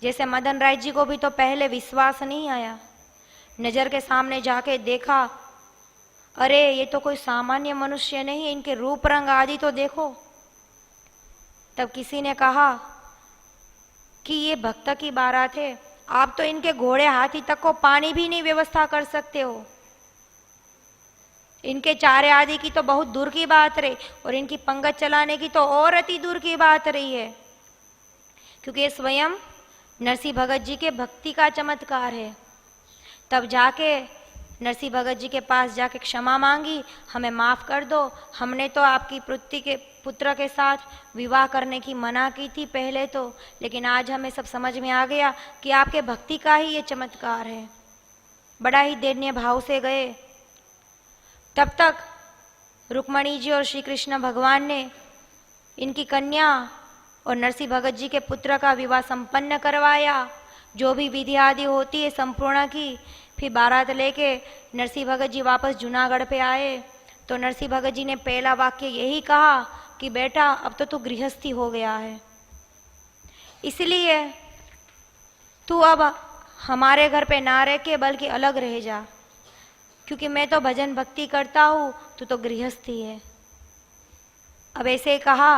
जैसे मदन राय जी को भी तो पहले विश्वास नहीं आया, नजर के सामने जाके देखा, अरे ये तो कोई सामान्य मनुष्य नहीं, इनके रूप रंग आदि तो देखो। तब किसी ने कहा कि ये भक्त की बारात है, आप तो इनके घोड़े हाथी तक को पानी भी नहीं व्यवस्था कर सकते हो, इनके चारे आदि की तो बहुत दूर की बात रही और इनकी पंगत चलाने की तो और अति दूर की बात रही है, क्योंकि ये स्वयं नरसिंह भगत जी के भक्ति का चमत्कार है। तब जाके नरसिंह भगत जी के पास जाके क्षमा मांगी, हमें माफ़ कर दो, हमने तो आपकी पुत्र के साथ विवाह करने की मना की थी पहले तो, लेकिन आज हमें सब समझ में आ गया कि आपके भक्ति का ही ये चमत्कार है। बड़ा ही दैन्य भाव से गए। तब तक रुक्मणी जी और श्री कृष्ण भगवान ने इनकी कन्या और नरसिंह भगत जी के पुत्र का विवाह संपन्न करवाया। जो भी विधि आदि होती है संपूर्ण की। फिर बारात लेके नरसिंह भगत जी वापस जूनागढ़ पे आए तो नरसिंह भगत जी ने पहला वाक्य यही कहा कि बेटा अब तो तू गृहस्थी हो गया है, इसलिए तू अब हमारे घर पे ना रह के बल्कि अलग रह जा, क्योंकि मैं तो भजन भक्ति करता हूँ, तू तो गृहस्थी है। अब ऐसे ही कहा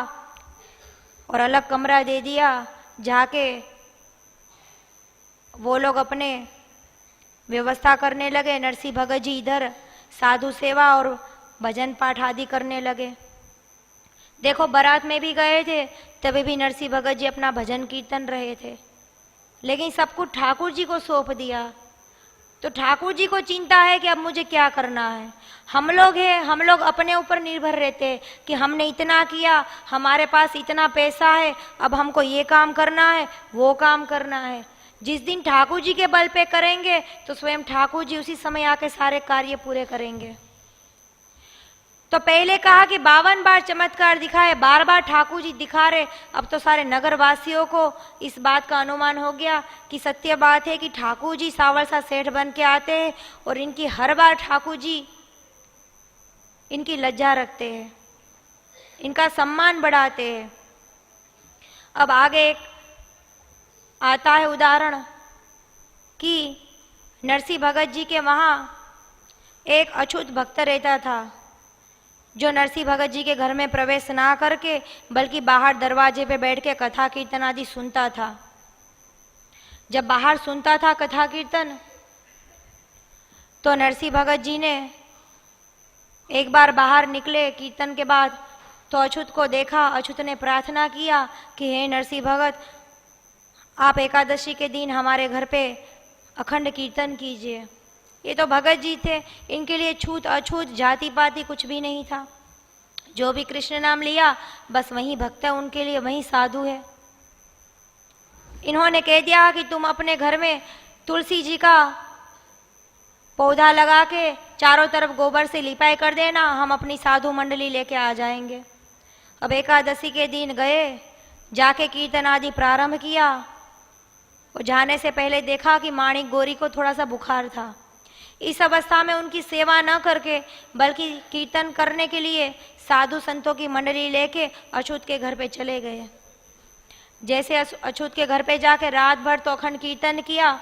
और अलग कमरा दे दिया। जाके वो लोग अपने व्यवस्था करने लगे। नरसिंह भगत जी इधर साधु सेवा और भजन पाठ आदि करने लगे। देखो बारात में भी गए थे, तभी भी नरसिंह भगत जी अपना भजन कीर्तन रहे थे, लेकिन सब कुछ ठाकुर जी को सौंप दिया। तो ठाकुर जी को चिंता है कि अब मुझे क्या करना है। हम लोग हैं, हम लोग अपने ऊपर निर्भर रहते हैं कि हमने इतना किया, हमारे पास इतना पैसा है, अब हमको ये काम करना है, वो काम करना है। जिस दिन ठाकुर जी के बल पे करेंगे तो स्वयं ठाकुर जी उसी समय आके सारे कार्य पूरे करेंगे। तो पहले कहा कि 52 बार चमत्कार दिखाए, बार बार ठाकुर जी दिखा रहे। अब तो सारे नगर वासियों को इस बात का अनुमान हो गया कि सत्य बात है कि ठाकुर जी सावर सा सेठ बन के आते हैं और इनकी हर बार ठाकुर जी इनकी लज्जा रखते हैं, इनका सम्मान बढ़ाते हैं। अब आगे एक आता है उदाहरण कि नरसिंह भगत जी के वहाँ एक अछूत भक्त रहता था, जो नरसिंह भगत जी के घर में प्रवेश ना करके बल्कि बाहर दरवाजे पे बैठ के कथा कीर्तन आदि सुनता था। जब बाहर सुनता था कथा कीर्तन, तो नरसिंह भगत जी ने एक बार बाहर निकले कीर्तन के बाद, तो अछूत को देखा। अछूत ने प्रार्थना किया कि हे नरसिंह भगत, आप एकादशी के दिन हमारे घर पे अखंड कीर्तन कीजिए। ये तो भगत जी थे, इनके लिए छूत अछूत जाति पाति कुछ भी नहीं था। जो भी कृष्ण नाम लिया बस वही भक्त है, उनके लिए वही साधु है। इन्होंने कह दिया कि तुम अपने घर में तुलसी जी का पौधा लगा के चारों तरफ गोबर से लिपाई कर देना, हम अपनी साधु मंडली लेके आ जाएंगे। अब एकादशी के दिन गए, जाके कीर्तन आदि प्रारंभ किया। और जाने से पहले देखा कि माणिक गौरी को थोड़ा सा बुखार था। इस अवस्था में उनकी सेवा न करके बल्कि कीर्तन करने के लिए साधु संतों की मंडली लेके अछूत के घर पे चले गए। जैसे अछूत के घर पे जाके रात भर तो अखंड कीर्तन किया।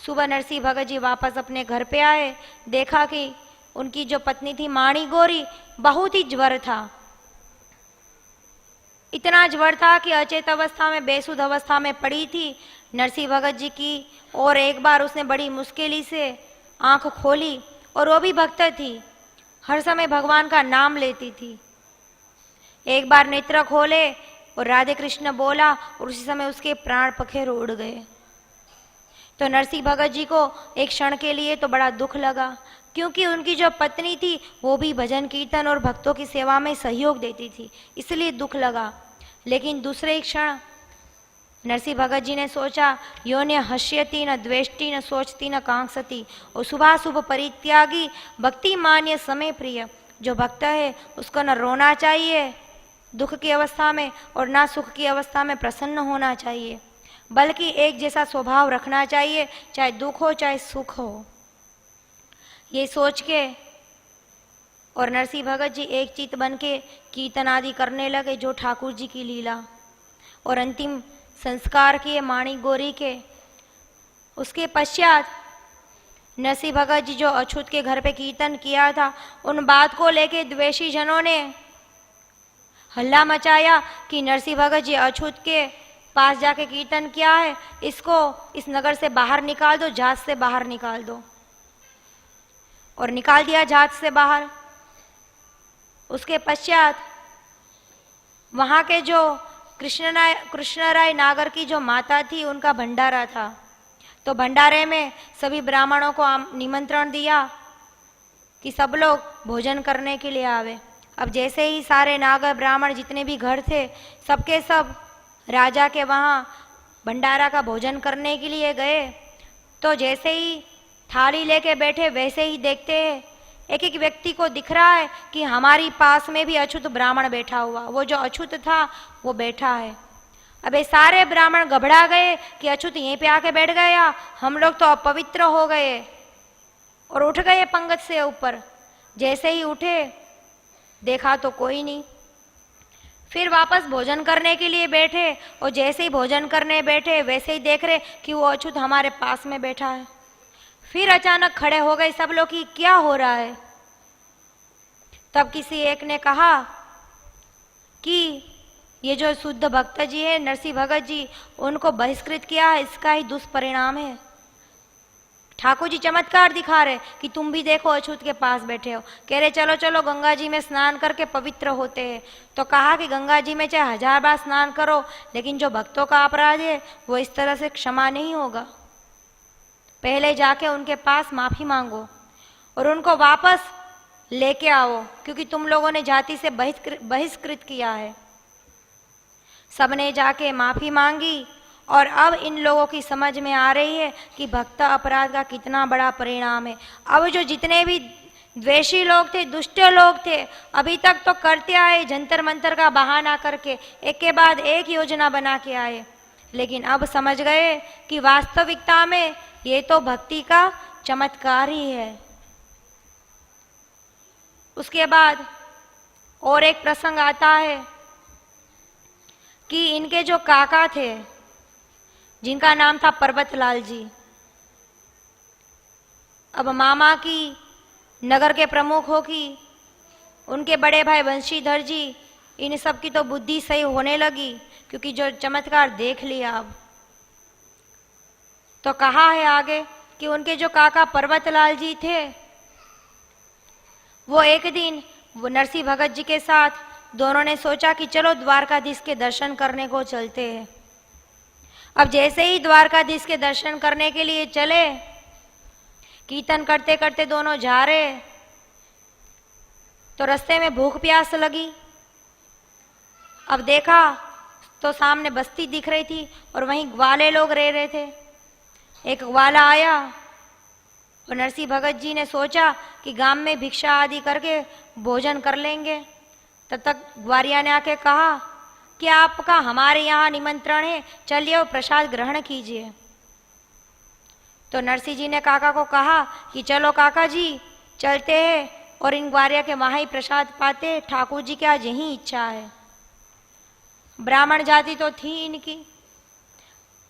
सुबह नरसिंह भगत जी वापस अपने घर पे आए, देखा कि उनकी जो पत्नी थी माणी गौरी, बहुत ही ज्वर था। इतना ज्वर था कि अचेत अवस्था में, बेसुध अवस्था में पड़ी थी। नरसिंह भगत जी की और एक बार उसने बड़ी मुश्किल से आंख खोली, और वो भी भक्त थी, हर समय भगवान का नाम लेती थी। एक बार नेत्र खोले और राधे कृष्ण बोला, और उसी समय उसके प्राण पखेरु उड़ गए। तो नरसिंह भगत जी को एक क्षण के लिए तो बड़ा दुख लगा, क्योंकि उनकी जो पत्नी थी वो भी भजन कीर्तन और भक्तों की सेवा में सहयोग देती थी, इसलिए दुख लगा। लेकिन दूसरे क्षण नरसिंह भगत जी ने सोचा, यो न हस्यति न द्वेष्टि न सोचती न कांक्षति, और शुभाशुभ परित्यागी भक्ति मान्य समय प्रिय। जो भक्त है उसको न रोना चाहिए दुख की अवस्था में और ना सुख की अवस्था में प्रसन्न होना चाहिए, बल्कि एक जैसा स्वभाव रखना चाहिए, चाहे दुख हो चाहे सुख हो। ये सोच के और नरसिंह भगत जी एक चित बन के कीर्तन आदि करने लगे, जो ठाकुर जी की लीला। और अंतिम संस्कार किए माणिक गौरी के। उसके पश्चात नरसिंह भगत जी जो अछूत के घर पे कीर्तन किया था, उन बात को लेके द्वेषी जनों ने हल्ला मचाया कि नरसिंह भगत जी अछूत के पास जाके कीर्तन किया है, इसको इस नगर से बाहर निकाल दो, जात से बाहर निकाल दो। और निकाल दिया जात से बाहर। उसके पश्चात वहाँ के जो कृष्णराय नागर की जो माता थी, उनका भंडारा था। तो भंडारे में सभी ब्राह्मणों को निमंत्रण दिया कि सब लोग भोजन करने के लिए आवे। अब जैसे ही सारे नागर ब्राह्मण जितने भी घर थे, सबके सब राजा के वहाँ भंडारा का भोजन करने के लिए गए। तो जैसे ही थाली लेके बैठे, वैसे ही देखते हैं एक एक व्यक्ति को दिख रहा है कि हमारी पास में भी अछूत ब्राह्मण बैठा हुआ। वो जो अछूत था वो बैठा है। अब ये सारे ब्राह्मण घबरा गए कि अछूत यहीं पे आके बैठ गया, हम लोग तो अपवित्र हो गए, और उठ गए पंगत से ऊपर। जैसे ही उठे देखा तो कोई नहीं। फिर वापस भोजन करने के लिए बैठे, और जैसे ही भोजन करने बैठे वैसे ही देख रहे कि वो अछूत हमारे पास में बैठा है। फिर अचानक खड़े हो गए सब लोग कि क्या हो रहा है। तब किसी एक ने कहा कि ये जो शुद्ध भक्त जी है नरसिंह भगत जी, उनको बहिष्कृत किया है, इसका ही दुष्परिणाम है। ठाकुर जी चमत्कार दिखा रहे कि तुम भी देखो अछूत के पास बैठे हो। कह रहे चलो चलो गंगा जी में स्नान करके पवित्र होते हैं। तो कहा कि गंगा जी में चाहे 1000 बार स्नान करो, लेकिन जो भक्तों का अपराध है वो इस तरह से क्षमा नहीं होगा। पहले जाके उनके पास माफी मांगो और उनको वापस लेके आओ, क्योंकि तुम लोगों ने जाति से बहिष्कृत किया है। सबने जाके माफी मांगी और अब इन लोगों की समझ में आ रही है कि भक्त अपराध का कितना बड़ा परिणाम है। अब जो जितने भी द्वेषी लोग थे, दुष्ट लोग थे, अभी तक तो करते आए जंतर मंतर का बहाना करके, एक के बाद एक योजना बना के आए, लेकिन अब समझ गए कि वास्तविकता में ये तो भक्ति का चमत्कार ही है। उसके बाद और एक प्रसंग आता है कि इनके जो काका थे, जिनका नाम था पर्वतलाल जी, अब मामा की नगर के प्रमुखों की, उनके बड़े भाई वंशीधर जी, इन सब की तो बुद्धि सही होने लगी, क्योंकि जो चमत्कार देख लिया। अब तो कहा है आगे कि उनके जो काका पर्वतलाल जी थे, वो एक दिन वो नरसिंह भगत जी के साथ दोनों ने सोचा कि चलो द्वारकाधीश के दर्शन करने को चलते हैं। अब जैसे ही द्वारकाधीश के दर्शन करने के लिए चले, कीर्तन करते करते दोनों जा रहे, तो रास्ते में भूख प्यास लगी। अब देखा तो सामने बस्ती दिख रही थी और वहीं ग्वाले लोग रह रहे थे। एक ग्वाला आया और नरसिंह भगत जी ने सोचा कि गांव में भिक्षा आदि करके भोजन कर लेंगे। तब तक ग्वारिया ने आके कहा कि आपका हमारे यहाँ निमंत्रण है, चलिए और प्रसाद ग्रहण कीजिए। तो नरसिंह जी ने काका को कहा कि चलो काका जी चलते हैं और इन ग्वारिया के वहाँ ही प्रसाद पाते, ठाकुर जी की आज यही इच्छा है। ब्राह्मण जाति तो थी इनकी।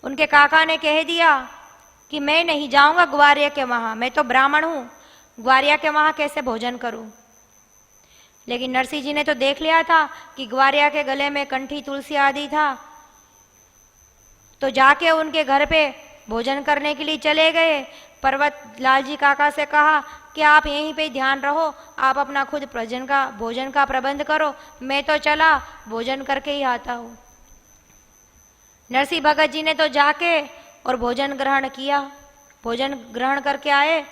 उनके काका ने कह दिया कि मैं नहीं जाऊंगा ग्वारिया के वहाँ, मैं तो ब्राह्मण हूँ, ग्वारिया के वहाँ कैसे भोजन करूँ। लेकिन नरसिंह जी ने तो देख लिया था कि ग्वारिया के गले में कंठी तुलसी आदि था, तो जाके उनके घर पे भोजन करने के लिए चले गए। पर्वतलाल जी काका से कहा कि आप यहीं पे ध्यान रहो, आप अपना खुद भोजन का प्रबंध करो, मैं तो चला भोजन करके ही आता हूँ। नरसिंह भगत जी ने तो जाके और भोजन ग्रहण किया। भोजन ग्रहण करके आए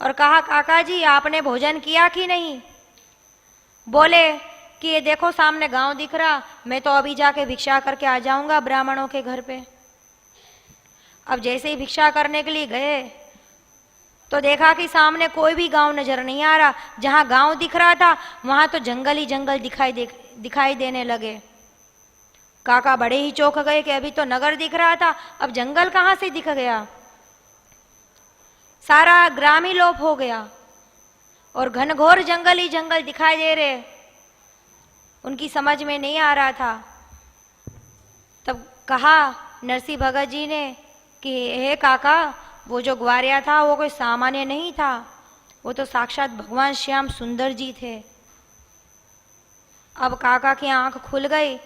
और कहा काका जी आपने भोजन किया कि नहीं। बोले कि ये देखो सामने गांव दिख रहा, मैं तो अभी जाके भिक्षा करके आ जाऊंगा ब्राह्मणों के घर पे। अब जैसे ही भिक्षा करने के लिए गए तो देखा कि सामने कोई भी गांव नजर नहीं आ रहा। जहां गांव दिख रहा था वहां तो जंगल ही जंगल दिखाई देने लगे। काका बड़े ही चौंक गए कि अभी तो नगर दिख रहा था, अब जंगल कहां से दिख गया। सारा ग्राम ही लोप हो गया और घनघोर जंगल ही जंगल दिखाई दे रहे। उनकी समझ में नहीं आ रहा था। तब कहा नरसिंह भगत जी ने कि हे काका, वो जो ग्वारिया था वो कोई सामान्य नहीं था, वो तो साक्षात भगवान श्याम सुंदर जी थे। अब काका की आंख खुल गई।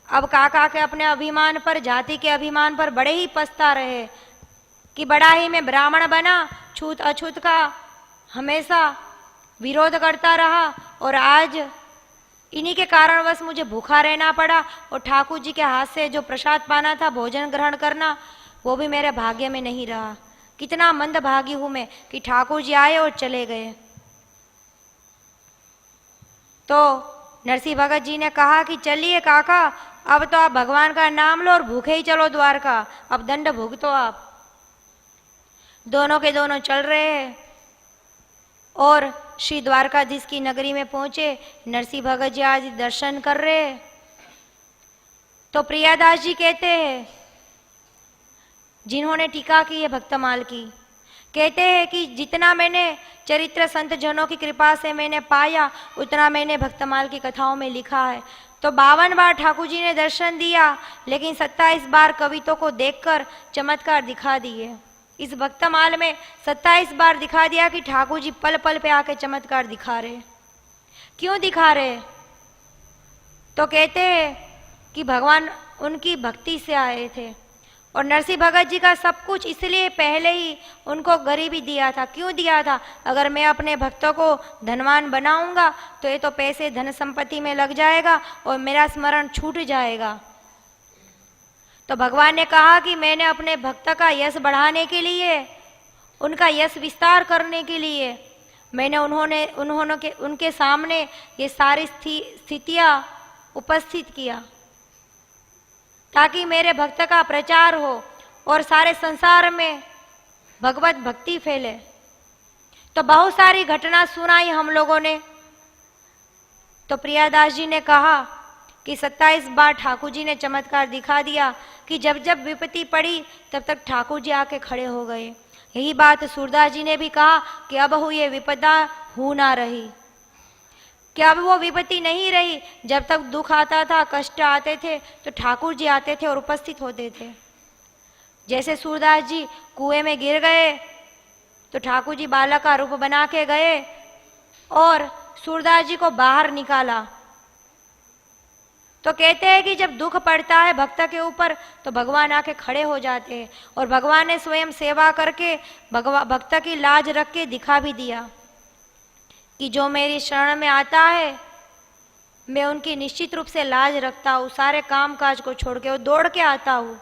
अब काका के अपने अभिमान पर, जाति के अभिमान पर बड़े ही पछता रहे कि बड़ा ही मैं ब्राह्मण बना, छूत अछूत का हमेशा विरोध करता रहा और आज इन्हीं के कारणवश मुझे भूखा रहना पड़ा और ठाकुर जी के हाथ से जो प्रसाद पाना था, भोजन ग्रहण करना, वो भी मेरे भाग्य में नहीं रहा। कितना मंदभागी हूं मैं कि ठाकुर जी आए और चले गए। तो नरसिंह भगत जी ने कहा कि चलिए काका, अब तो आप भगवान का नाम लो और भूखे ही चलो द्वारका, अब दंड भुगतो आप। दोनों के दोनों चल रहे हैं और श्री द्वारकाधीश की नगरी में पहुंचे। नरसिंह भगत जी आज दर्शन कर रहे। तो प्रियादास जी कहते हैं, जिन्होंने टीका की है भक्तमाल की, कहते हैं कि जितना मैंने चरित्र संत जनों की कृपा से मैंने पाया, उतना मैंने भक्तमाल की कथाओं में लिखा है। तो 52 बार ठाकुर जी ने दर्शन दिया, लेकिन 27 बार कवितों को देखकर चमत्कार दिखा दिए। इस भक्तमाल में 27 बार दिखा दिया कि ठाकुर जी पल पल पे आके चमत्कार दिखा रहे। क्यों दिखा रहे? तो कहते हैं कि भगवान उनकी भक्ति से आए थे और नरसिंह भगत जी का सब कुछ इसलिए पहले ही उनको गरीबी दिया था। क्यों दिया था? अगर मैं अपने भक्तों को धनवान बनाऊंगा तो ये तो पैसे धन संपत्ति में लग जाएगा और मेरा स्मरण छूट जाएगा। तो भगवान ने कहा कि मैंने अपने भक्त का यश बढ़ाने के लिए, उनका यश विस्तार करने के लिए मैंने उनके सामने ये सारी स्थितियां उपस्थित किया ताकि मेरे भक्त का प्रचार हो और सारे संसार में भगवत भक्ति फैले। तो बहुत सारी घटना सुनाई हम लोगों ने। तो प्रियादास जी ने कहा कि 27 बार ठाकुर जी ने चमत्कार दिखा दिया कि जब जब विपत्ति पड़ी तब तक ठाकुर जी आके खड़े हो गए। यही बात सूरदास जी ने भी कहा कि अब हुए विपदा हो ना रही, कि अब वो विपत्ति नहीं रही। जब तक दुख आता था, कष्ट आते थे तो ठाकुर जी आते थे और उपस्थित होते थे। जैसे सूरदास जी कुएं में गिर गए तो ठाकुर जी बालक का रूप बना के गए और सूरदास जी को बाहर निकाला। तो कहते हैं कि जब दुख पड़ता है भक्त के ऊपर तो भगवान आके खड़े हो जाते हैं और भगवान ने स्वयं सेवा करके भक्त की लाज रख के दिखा भी दिया कि जो मेरी शरण में आता है मैं उनकी निश्चित रूप से लाज रखता हूँ, सारे काम काज को छोड़ के वो दौड़ के आता हूँ।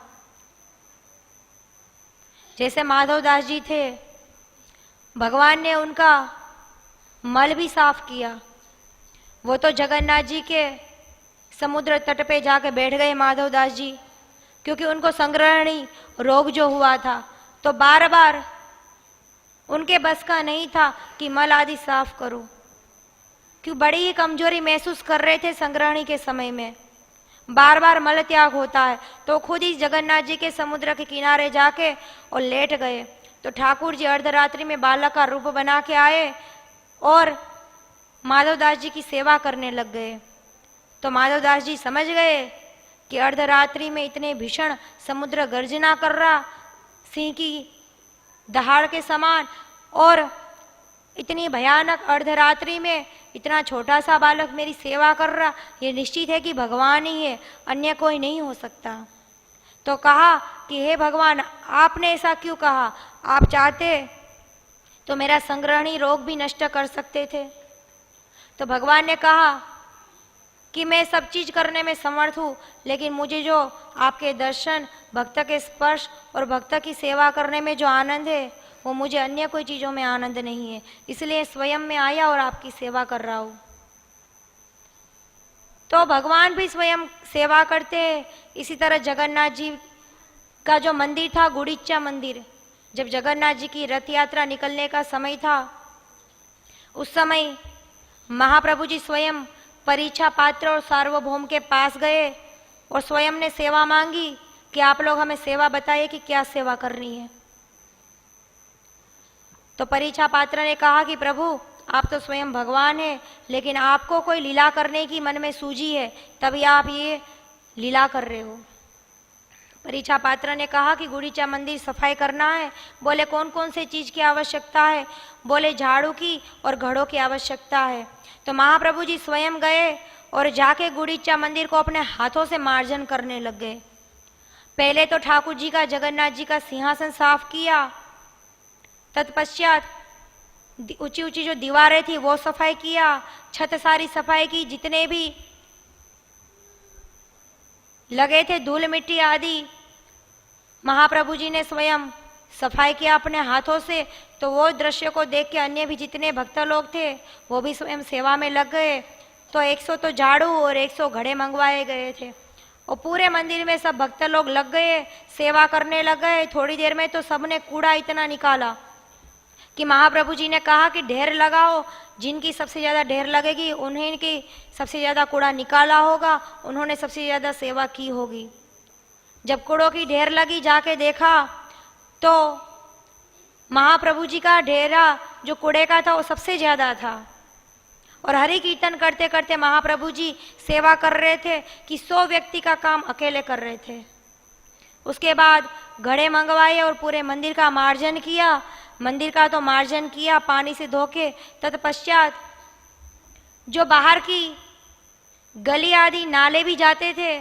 जैसे माधवदास जी थे, भगवान ने उनका मल भी साफ किया। वो तो जगन्नाथ जी के समुद्र तट पे जाके बैठ गए माधवदास जी, क्योंकि उनको संग्रहणी रोग जो हुआ था तो बार बार उनके बस का नहीं था कि मल आदि साफ करो, क्यों बड़ी ही कमजोरी महसूस कर रहे थे। संग्रहणी के समय में बार बार मल त्याग होता है तो खुद ही जगन्नाथ जी के समुद्र के किनारे जाके और लेट गए। तो ठाकुर जी अर्धरात्रि में बालक का रूप बना के आए और माधवदास जी की सेवा करने लग गए। तो माधवदास जी समझ गए कि अर्धरात्रि में इतने भीषण समुद्र गर्जना कर रहा, सिंह की दहाड़ के समान, और इतनी भयानक अर्धरात्रि में इतना छोटा सा बालक मेरी सेवा कर रहा, ये निश्चित है कि भगवान ही है, अन्य कोई नहीं हो सकता। तो कहा कि हे भगवान, आपने ऐसा क्यों कहा? आप चाहते तो मेरा संग्रहणी रोग भी नष्ट कर सकते थे। तो भगवान ने कहा कि मैं सब चीज करने में समर्थ हूँ, लेकिन मुझे जो आपके दर्शन, भक्त के स्पर्श और भक्त की सेवा करने में जो आनंद है वो मुझे अन्य कोई चीजों में आनंद नहीं है, इसलिए स्वयं में आया और आपकी सेवा कर रहा हूँ। तो भगवान भी स्वयं सेवा करते हैं। इसी तरह जगन्नाथ जी का जो मंदिर था, गुड़िचा मंदिर, जब जगन्नाथ जी की रथ यात्रा निकलने का समय था उस समय महाप्रभु जी स्वयं परीक्षा पात्र और सार्वभौम के पास गए और स्वयं ने सेवा मांगी कि आप लोग हमें सेवा बताइए कि क्या सेवा करनी है। तो परीक्षा पात्र ने कहा कि प्रभु, आप तो स्वयं भगवान हैं, लेकिन आपको कोई लीला करने की मन में सूझी है, तभी आप ये लीला कर रहे हो। परीक्षा पात्र ने कहा कि गुड़ीचा मंदिर सफाई करना है। बोले कौन कौन से चीज की आवश्यकता है? बोले झाड़ू की और घड़ों की आवश्यकता है। तो महाप्रभु जी स्वयं गए और जाके गुड़ीचा मंदिर को अपने हाथों से मार्जन करने लग गए। पहले तो ठाकुर जी का, जगन्नाथ जी का सिंहासन साफ किया, तत्पश्चात ऊंची ऊंची जो दीवारें थी वो सफाई किया, छत सारी सफाई की, जितने भी लगे थे धूल मिट्टी आदि महाप्रभु जी ने स्वयं सफाई किया अपने हाथों से। तो वो दृश्य को देख के अन्य भी जितने भक्त लोग थे वो भी स्वयं सेवा में लग गए। तो 100 तो झाड़ू और 100 घड़े मंगवाए गए थे और पूरे मंदिर में सब भक्त लोग लग गए, सेवा करने लग गए। थोड़ी देर में तो सबने कूड़ा इतना निकाला कि महाप्रभु जी ने कहा कि ढेर लगाओ, जिनकी सबसे ज़्यादा ढेर लगेगी उन्हें की सबसे ज़्यादा कूड़ा निकाला होगा, उन्होंने सबसे ज़्यादा सेवा की होगी। जब कूड़ों की ढेर लगी, जाके देखा तो महाप्रभु जी का ढेरा जो कूड़े का था वो सबसे ज़्यादा था। और हरि कीर्तन करते करते महाप्रभु जी सेवा कर रहे थे कि 100 व्यक्ति का काम अकेले कर रहे थे। उसके बाद घड़े मंगवाए और पूरे मंदिर का मार्जन किया। मंदिर का तो मार्जन किया पानी से धो के, तत्पश्चात जो बाहर की गली आदि नाले भी जाते थे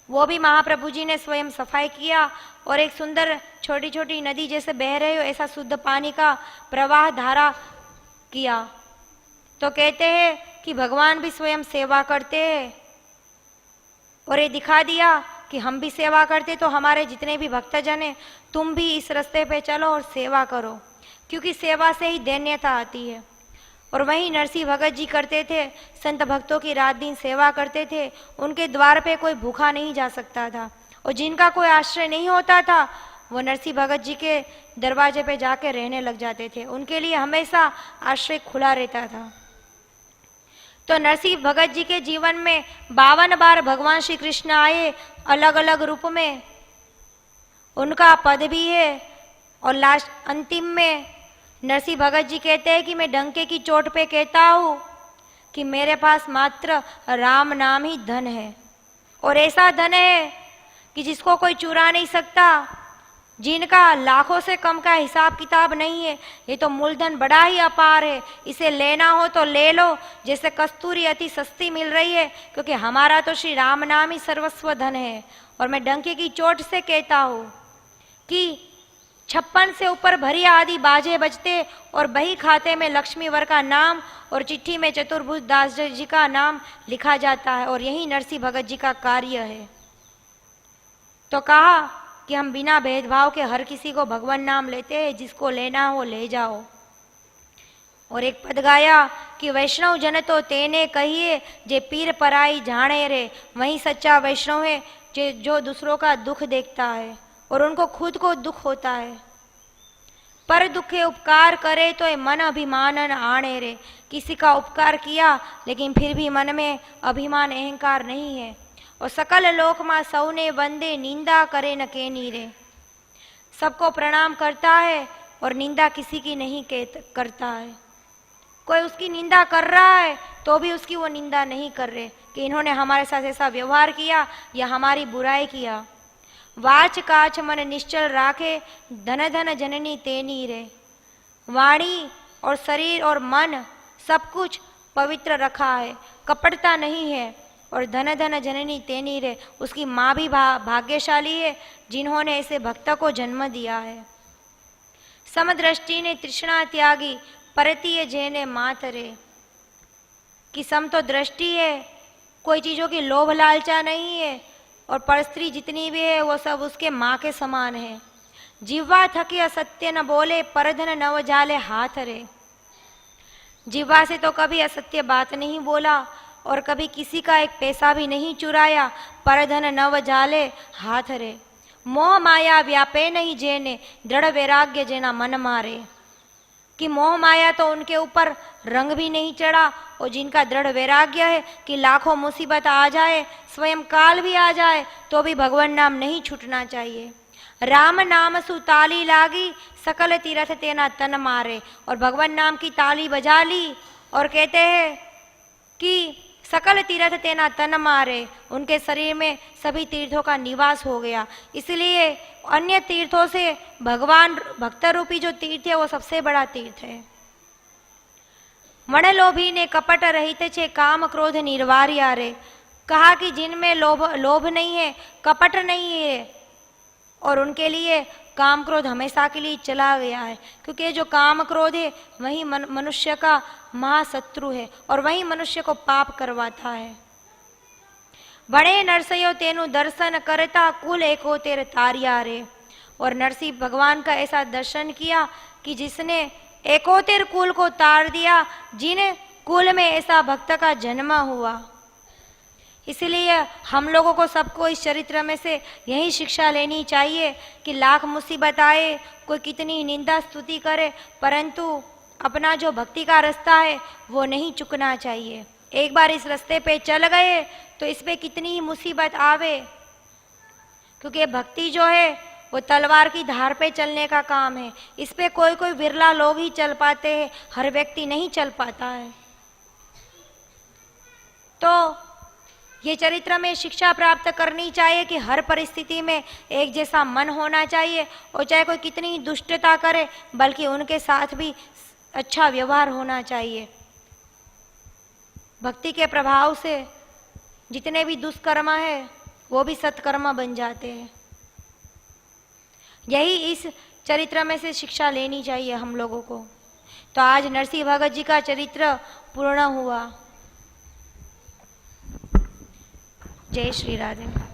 वो भी महाप्रभु जी ने स्वयं सफाई किया और एक सुंदर छोटी छोटी नदी जैसे बह रहे हो ऐसा शुद्ध पानी का प्रवाह धारा किया। तो कहते हैं कि भगवान भी स्वयं सेवा करते हैं और ये दिखा दिया कि हम भी सेवा करते, तो हमारे जितने भी भक्तजन हैं तुम भी इस रास्ते पे चलो और सेवा करो, क्योंकि सेवा से ही दैन्यता आती है। और वहीं नरसिंह भगत जी करते थे, संत भक्तों की रात दिन सेवा करते थे। उनके द्वार पे कोई भूखा नहीं जा सकता था और जिनका कोई आश्रय नहीं होता था वो नरसिंह भगत जी के दरवाजे पे जाके रहने लग जाते थे। उनके लिए हमेशा आश्रय खुला रहता था। तो नरसिंह भगत जी के जीवन में 52 बार भगवान श्री कृष्ण आए अलग अलग रूप में। उनका पद भी है और लास्ट अंतिम में नरसिंह भगत जी कहते हैं कि मैं डंके की चोट पे कहता हूँ कि मेरे पास मात्र राम नाम ही धन है, और ऐसा धन है कि जिसको कोई चुरा नहीं सकता, जिनका लाखों से कम का हिसाब किताब नहीं है। ये तो मूलधन बड़ा ही अपार है, इसे लेना हो तो ले लो, जैसे कस्तूरी अति सस्ती मिल रही है, क्योंकि हमारा तो श्री राम नाम ही सर्वस्व धन है। और मैं डंके की चोट से कहता हूँ कि 56 से ऊपर भरी आदि बाजे बजते और बही खाते में लक्ष्मीवर का नाम और चिट्ठी में चतुर्भुज दास जी का नाम लिखा जाता है, और यही नरसिंह भगत जी का कार्य है। तो कहा कि हम बिना भेदभाव के हर किसी को भगवान नाम लेते हैं, जिसको लेना हो ले जाओ। और एक पद गाया कि वैष्णव जन तो तेने कहिए जे पीर पराई जाने रे, वही सच्चा वैष्णव है जो दूसरों का दुख देखता है और उनको खुद को दुख होता है। पर दुखे उपकार करे तो ये मन अभिमानन आने रे, किसी का उपकार किया लेकिन फिर भी मन में अभिमान अहंकार नहीं है। और सकल लोक मां सौने वंदे निंदा करे न केनी रे, सबको प्रणाम करता है और निंदा किसी की नहीं करता है। कोई उसकी निंदा कर रहा है तो भी उसकी वो निंदा नहीं कर रहे कि इन्होंने हमारे साथ ऐसा व्यवहार किया या हमारी बुराई किया। वाच काच मन निश्चल राखे, धन धन जननी तेनी रे, वाणी और शरीर और मन सब कुछ पवित्र रखा है, कपटता नहीं है। और धन धन जननी तेनी रे, उसकी माँ भी भाग्यशाली है जिन्होंने ऐसे भक्त को जन्म दिया है। समदृष्टि ने तृष्णा त्यागी, परतीय जेने मात रे, कि सम तो दृष्टि है, कोई चीज़ों की लोभ लालचा नहीं है, और परस्त्री जितनी भी है वो सब उसके माँ के समान है। जिह्वा थकी असत्य न बोले, परधन नव जाले हाथ रे, जिह्वा से तो कभी असत्य बात नहीं बोला और कभी किसी का एक पैसा भी नहीं चुराया, परधन नव जाले हाथ रे। मोह माया व्यापे नहीं जेने, दृढ़ वैराग्य जेना मन मारे, कि मोह माया तो उनके ऊपर रंग भी नहीं चढ़ा, और जिनका दृढ़ वैराग्य है कि लाखों मुसीबत आ जाए, स्वयं काल भी आ जाए, तो भी भगवान नाम नहीं छूटना चाहिए। राम नाम सु ताली लागी, सकल तीरथ तेना तन मारे, और भगवान नाम की ताली बजा ली और कहते हैं कि सकल तीर्थ तेना तन मारे, उनके शरीर में सभी तीर्थों का निवास हो गया। इसलिए अन्य तीर्थों से भगवान भक्त रूपी जो तीर्थ है वो सबसे बड़ा तीर्थ है। मणलोभी ने कपट रहित छे, काम क्रोध निर्वार्या रे, कहा कि जिनमें लोभ नहीं है, कपट नहीं है, और उनके लिए काम क्रोध हमेशा के लिए चला गया है, क्योंकि जो काम क्रोध है वही मनुष्य का महाशत्रु है और वही मनुष्य को पाप करवाता है। बड़े नरसयो तेनु दर्शन करता, कुल एको तेरे तारिया रे, और नरसिंह भगवान का ऐसा दर्शन किया कि जिसने एकोतेर कुल को तार दिया, जिन कुल में ऐसा भक्त का जन्म हुआ। इसलिए हम लोगों को सबको इस चरित्र में से यही शिक्षा लेनी चाहिए कि लाख मुसीबत आए, कोई कितनी निंदा स्तुति करे, परंतु अपना जो भक्ति का रास्ता है वो नहीं चुकना चाहिए। एक बार इस रास्ते पे चल गए तो इस पे कितनी ही मुसीबत आवे, क्योंकि भक्ति जो है वो तलवार की धार पे चलने का काम है। इस पे कोई कोई विरला लोग ही चल पाते हैं, हर व्यक्ति नहीं चल पाता है। तो ये चरित्र में शिक्षा प्राप्त करनी चाहिए कि हर परिस्थिति में एक जैसा मन होना चाहिए, और चाहे कोई कितनी दुष्टता करे बल्कि उनके साथ भी अच्छा व्यवहार होना चाहिए। भक्ति के प्रभाव से जितने भी दुष्कर्म है वो भी सत्कर्म बन जाते हैं। यही इस चरित्र में से शिक्षा लेनी चाहिए हम लोगों को। तो आज नरसिंह भगत जी का चरित्र पूर्ण हुआ। जय श्री राधे।